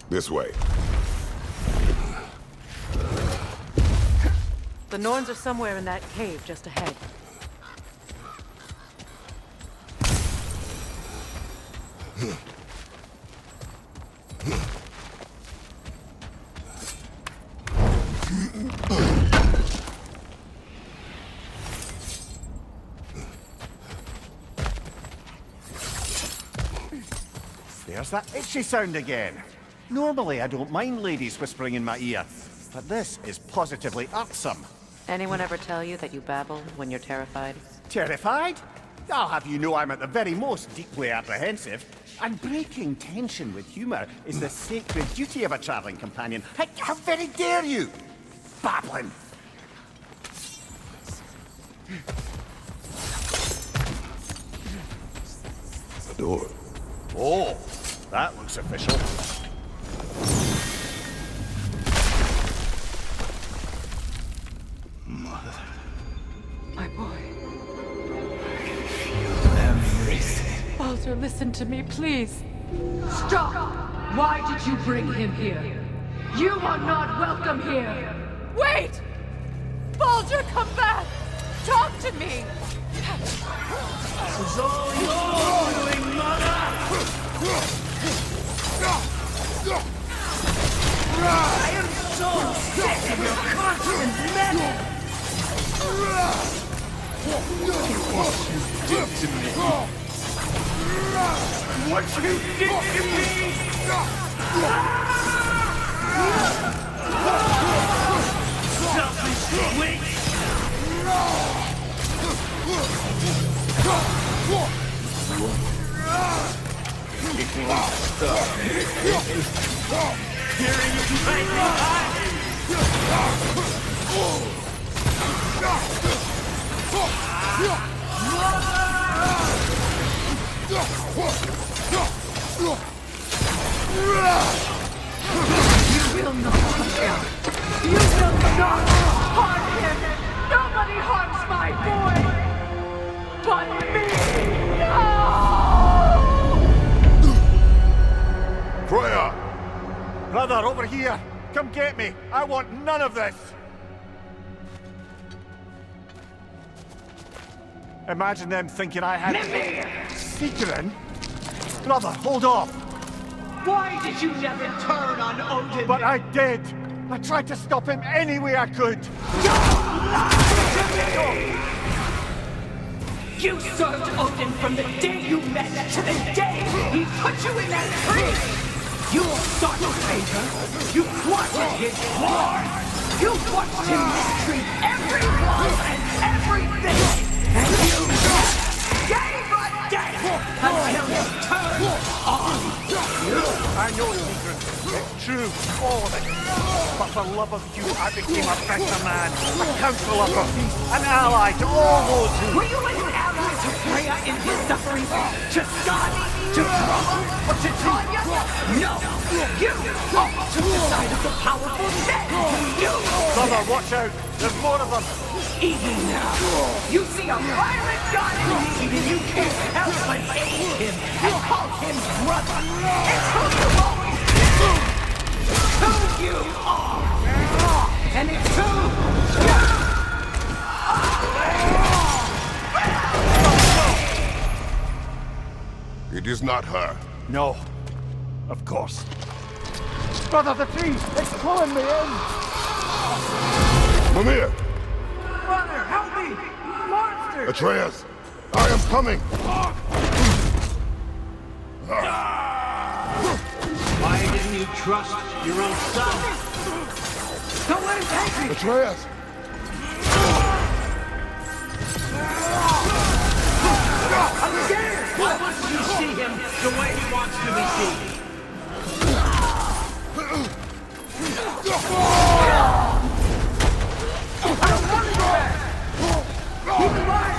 This way. The Norns are somewhere in that cave just ahead. There's that itchy sound again. Normally, I don't mind ladies whispering in my ear, but this is positively irksome. Anyone ever tell you that you babble when you're terrified? Terrified? I'll have you know I'm at the very most deeply apprehensive. And breaking tension with humour is the sacred duty of a travelling companion. How very dare you! Babbling! The door. Oh, that looks official. Mother. My boy. Everything. Baldur, listen to me, please. Stop! Why did you bring him here? You are not welcome here! Wait! Baldur, come back! Talk to me! This is all your doing, Mother! I am so sick of your constant meddling! What you did to me! What you did to me! Selfish witch! It won't stop. Hearing you fighting You will not harm him! You will not harm him! Nobody harms my boy! But me! No! Freya! Brother, over here! Come get me! I want none of this! Imagine them thinking I had... Secret? Brother, hold off! Why did you never turn on Odin? But I did! I tried to stop him any way I could! You served Odin from the day you met to the day he put you in that tree! You sought favor, you wanted his war! You watched him mistreat everyone and everything! And you gave a death until he turned on you! I know, Secret. It's true, all of it. But for love of you, I became a better man, a counselor for peace, an ally to all those who... Were you an ally to Freya in his suffering? To Skadi? To Brahma? Or to Tanya? No! You always took the side of the powerful men! You! Brother, watch out! There's more of them! Even now, you see a violent god in need and you can't help but aid him and call him brother! It's who you always been! Who you are! And it's who you are! It is not her. No. Of course. Brother, the tree! It's pulling me in! Mimir! Brother, help me! Monster! Atreus! I am coming! Why didn't you trust your own son? Don't let him take me! Atreus! I'm scared! Why wouldn't you see him the way he wants to be seen? I don't want to go back! He's alive!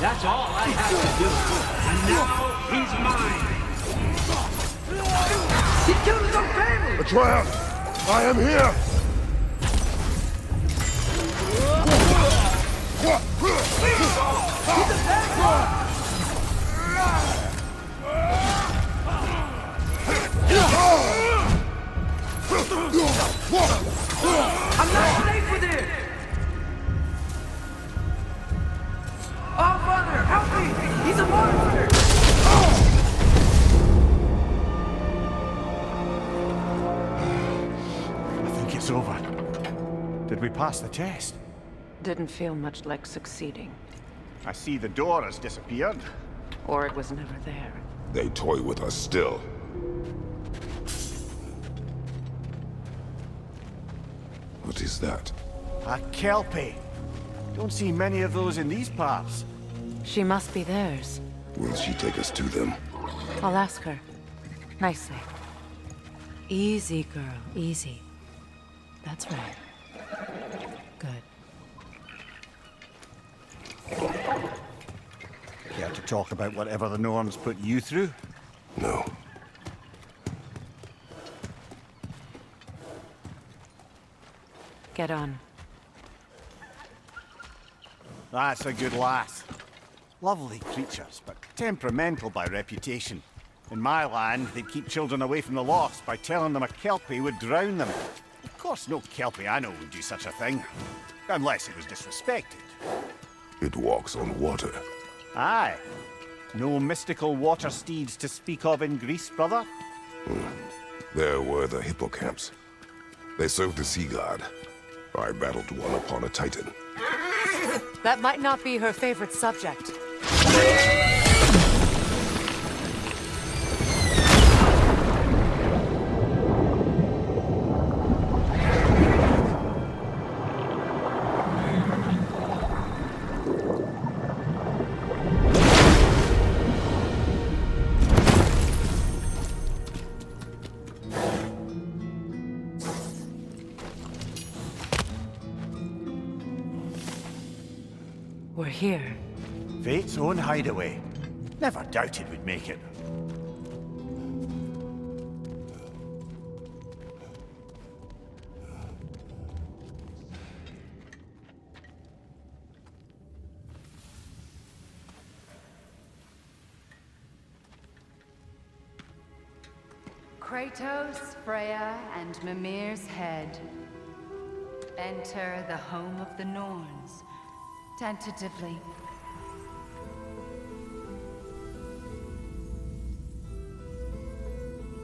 That's all I have to do. And now he's mine. He killed his own family! Atreus! I am here! He's a bad boy! I'm not safe with him! Oh, Father, help me! He's a monster! I think it's over. Did we pass the test? Didn't feel much like succeeding. I see the door has disappeared. Or it was never there. They toy with us still. What is that? A kelpie. Don't see many of those in these parts. She must be theirs. Will she take us to them? I'll ask her. Nicely. Easy, girl. Easy. That's right. Good. Care to talk about whatever the Norns put you through? No. Get on. That's a good lass. Lovely creatures, but temperamental by reputation. In my land, they'd keep children away from the lost by telling them a kelpie would drown them. Of course, no kelpie I know would do such a thing. Unless it was disrespected. It walks on water. Aye. No mystical water steeds to speak of in Greece, brother? There were the hippocamps. They served the sea god. I battled one upon a titan. That might not be her favorite subject. We're here. Fate's own hideaway. Never doubted we'd make it. Kratos, Freya, and Mimir's head. Enter the home of the Norns. Tentatively.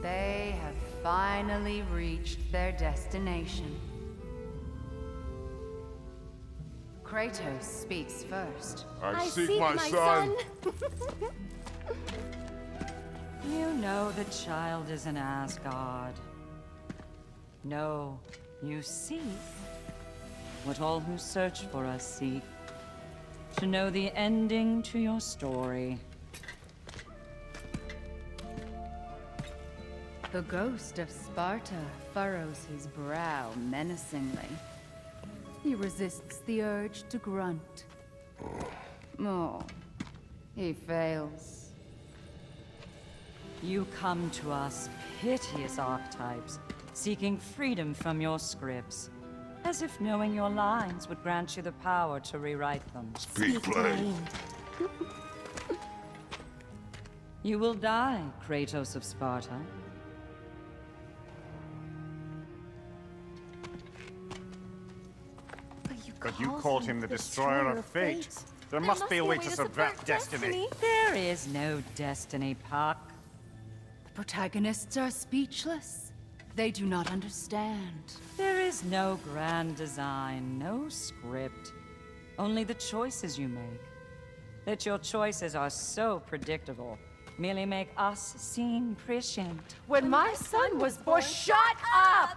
They have finally reached their destination. Kratos speaks first. I seek my son. You know the child is in Asgard. No, you seek what all who search for us seek. To know the ending to your story. The ghost of Sparta furrows his brow menacingly. He resists the urge to grunt. Oh, he fails. You come to us, piteous archetypes, seeking freedom from your scripts. As if knowing your lines would grant you the power to rewrite them. Speak plain. You will die, Kratos of Sparta. But you called him the destroyer of fate. There must be a way to subvert destiny. There is no destiny, Puck. The protagonists are speechless. They do not understand. There is no grand design, no script. Only the choices you make. That your choices are so predictable merely make us seem prescient. When my son was born, shut up!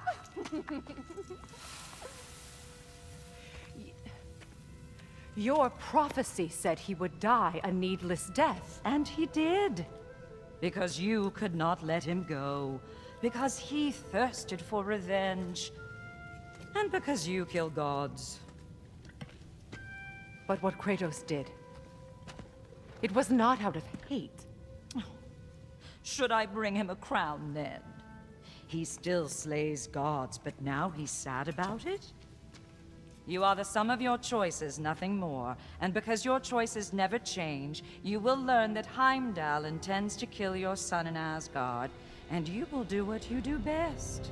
Your prophecy said he would die a needless death. And he did. Because you could not let him go. Because he thirsted for revenge. And because you kill gods. But what Kratos did, it was not out of hate. Should I bring him a crown then? He still slays gods, but now he's sad about it? You are the sum of your choices, nothing more. And because your choices never change, you will learn that Heimdall intends to kill your son in Asgard, and you will do what you do best.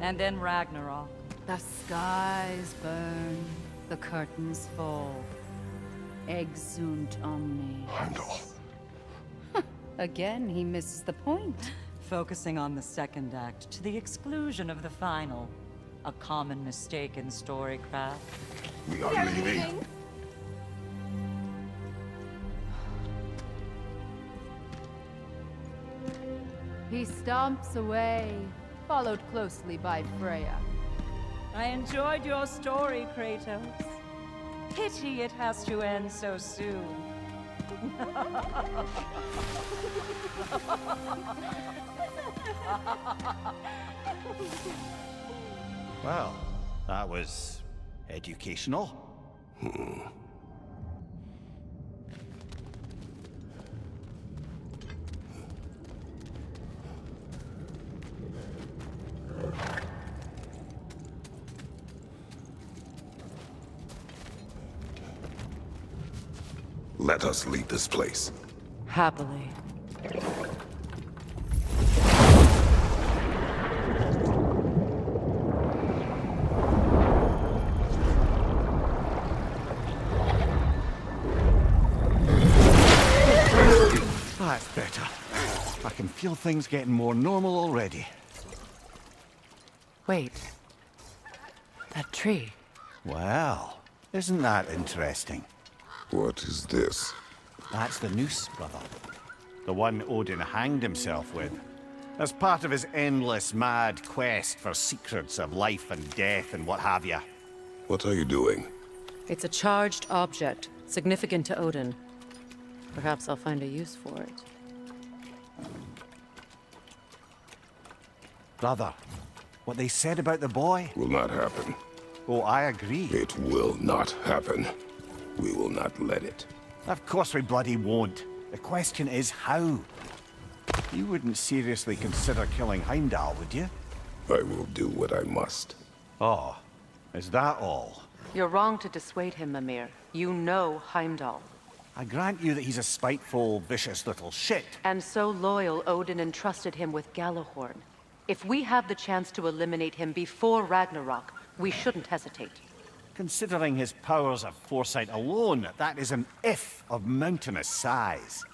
And then Ragnarok. The skies burn, the curtains fall. Exunt omnes. Heimdall. Again, he misses the point. Focusing on the second act to the exclusion of the final. A common mistake in storycraft. We are leaving. He stomps away, followed closely by Freya. I enjoyed your story, Kratos. Pity it has to end so soon. Well, that was educational. Let us leave this place. Happily. That's better. I can feel things getting more normal already. Wait. That tree. Well, isn't that interesting? What is this? That's the noose, brother. The one Odin hanged himself with. As part of his endless, mad quest for secrets of life and death and what have you. What are you doing? It's a charged object, significant to Odin. Perhaps I'll find a use for it. Brother, what they said about the boy? Will not happen. Oh, I agree. It will not happen. We will not let it. Of course we bloody won't. The question is how? You wouldn't seriously consider killing Heimdall, would you? I will do what I must. Oh, is that all? You're wrong to dissuade him, Mimir. You know Heimdall. I grant you that he's a spiteful, vicious little shit. And so loyal, Odin entrusted him with Gjallarhorn. If we have the chance to eliminate him before Ragnarok, we shouldn't hesitate. Considering his powers of foresight alone, that is an if of mountainous size.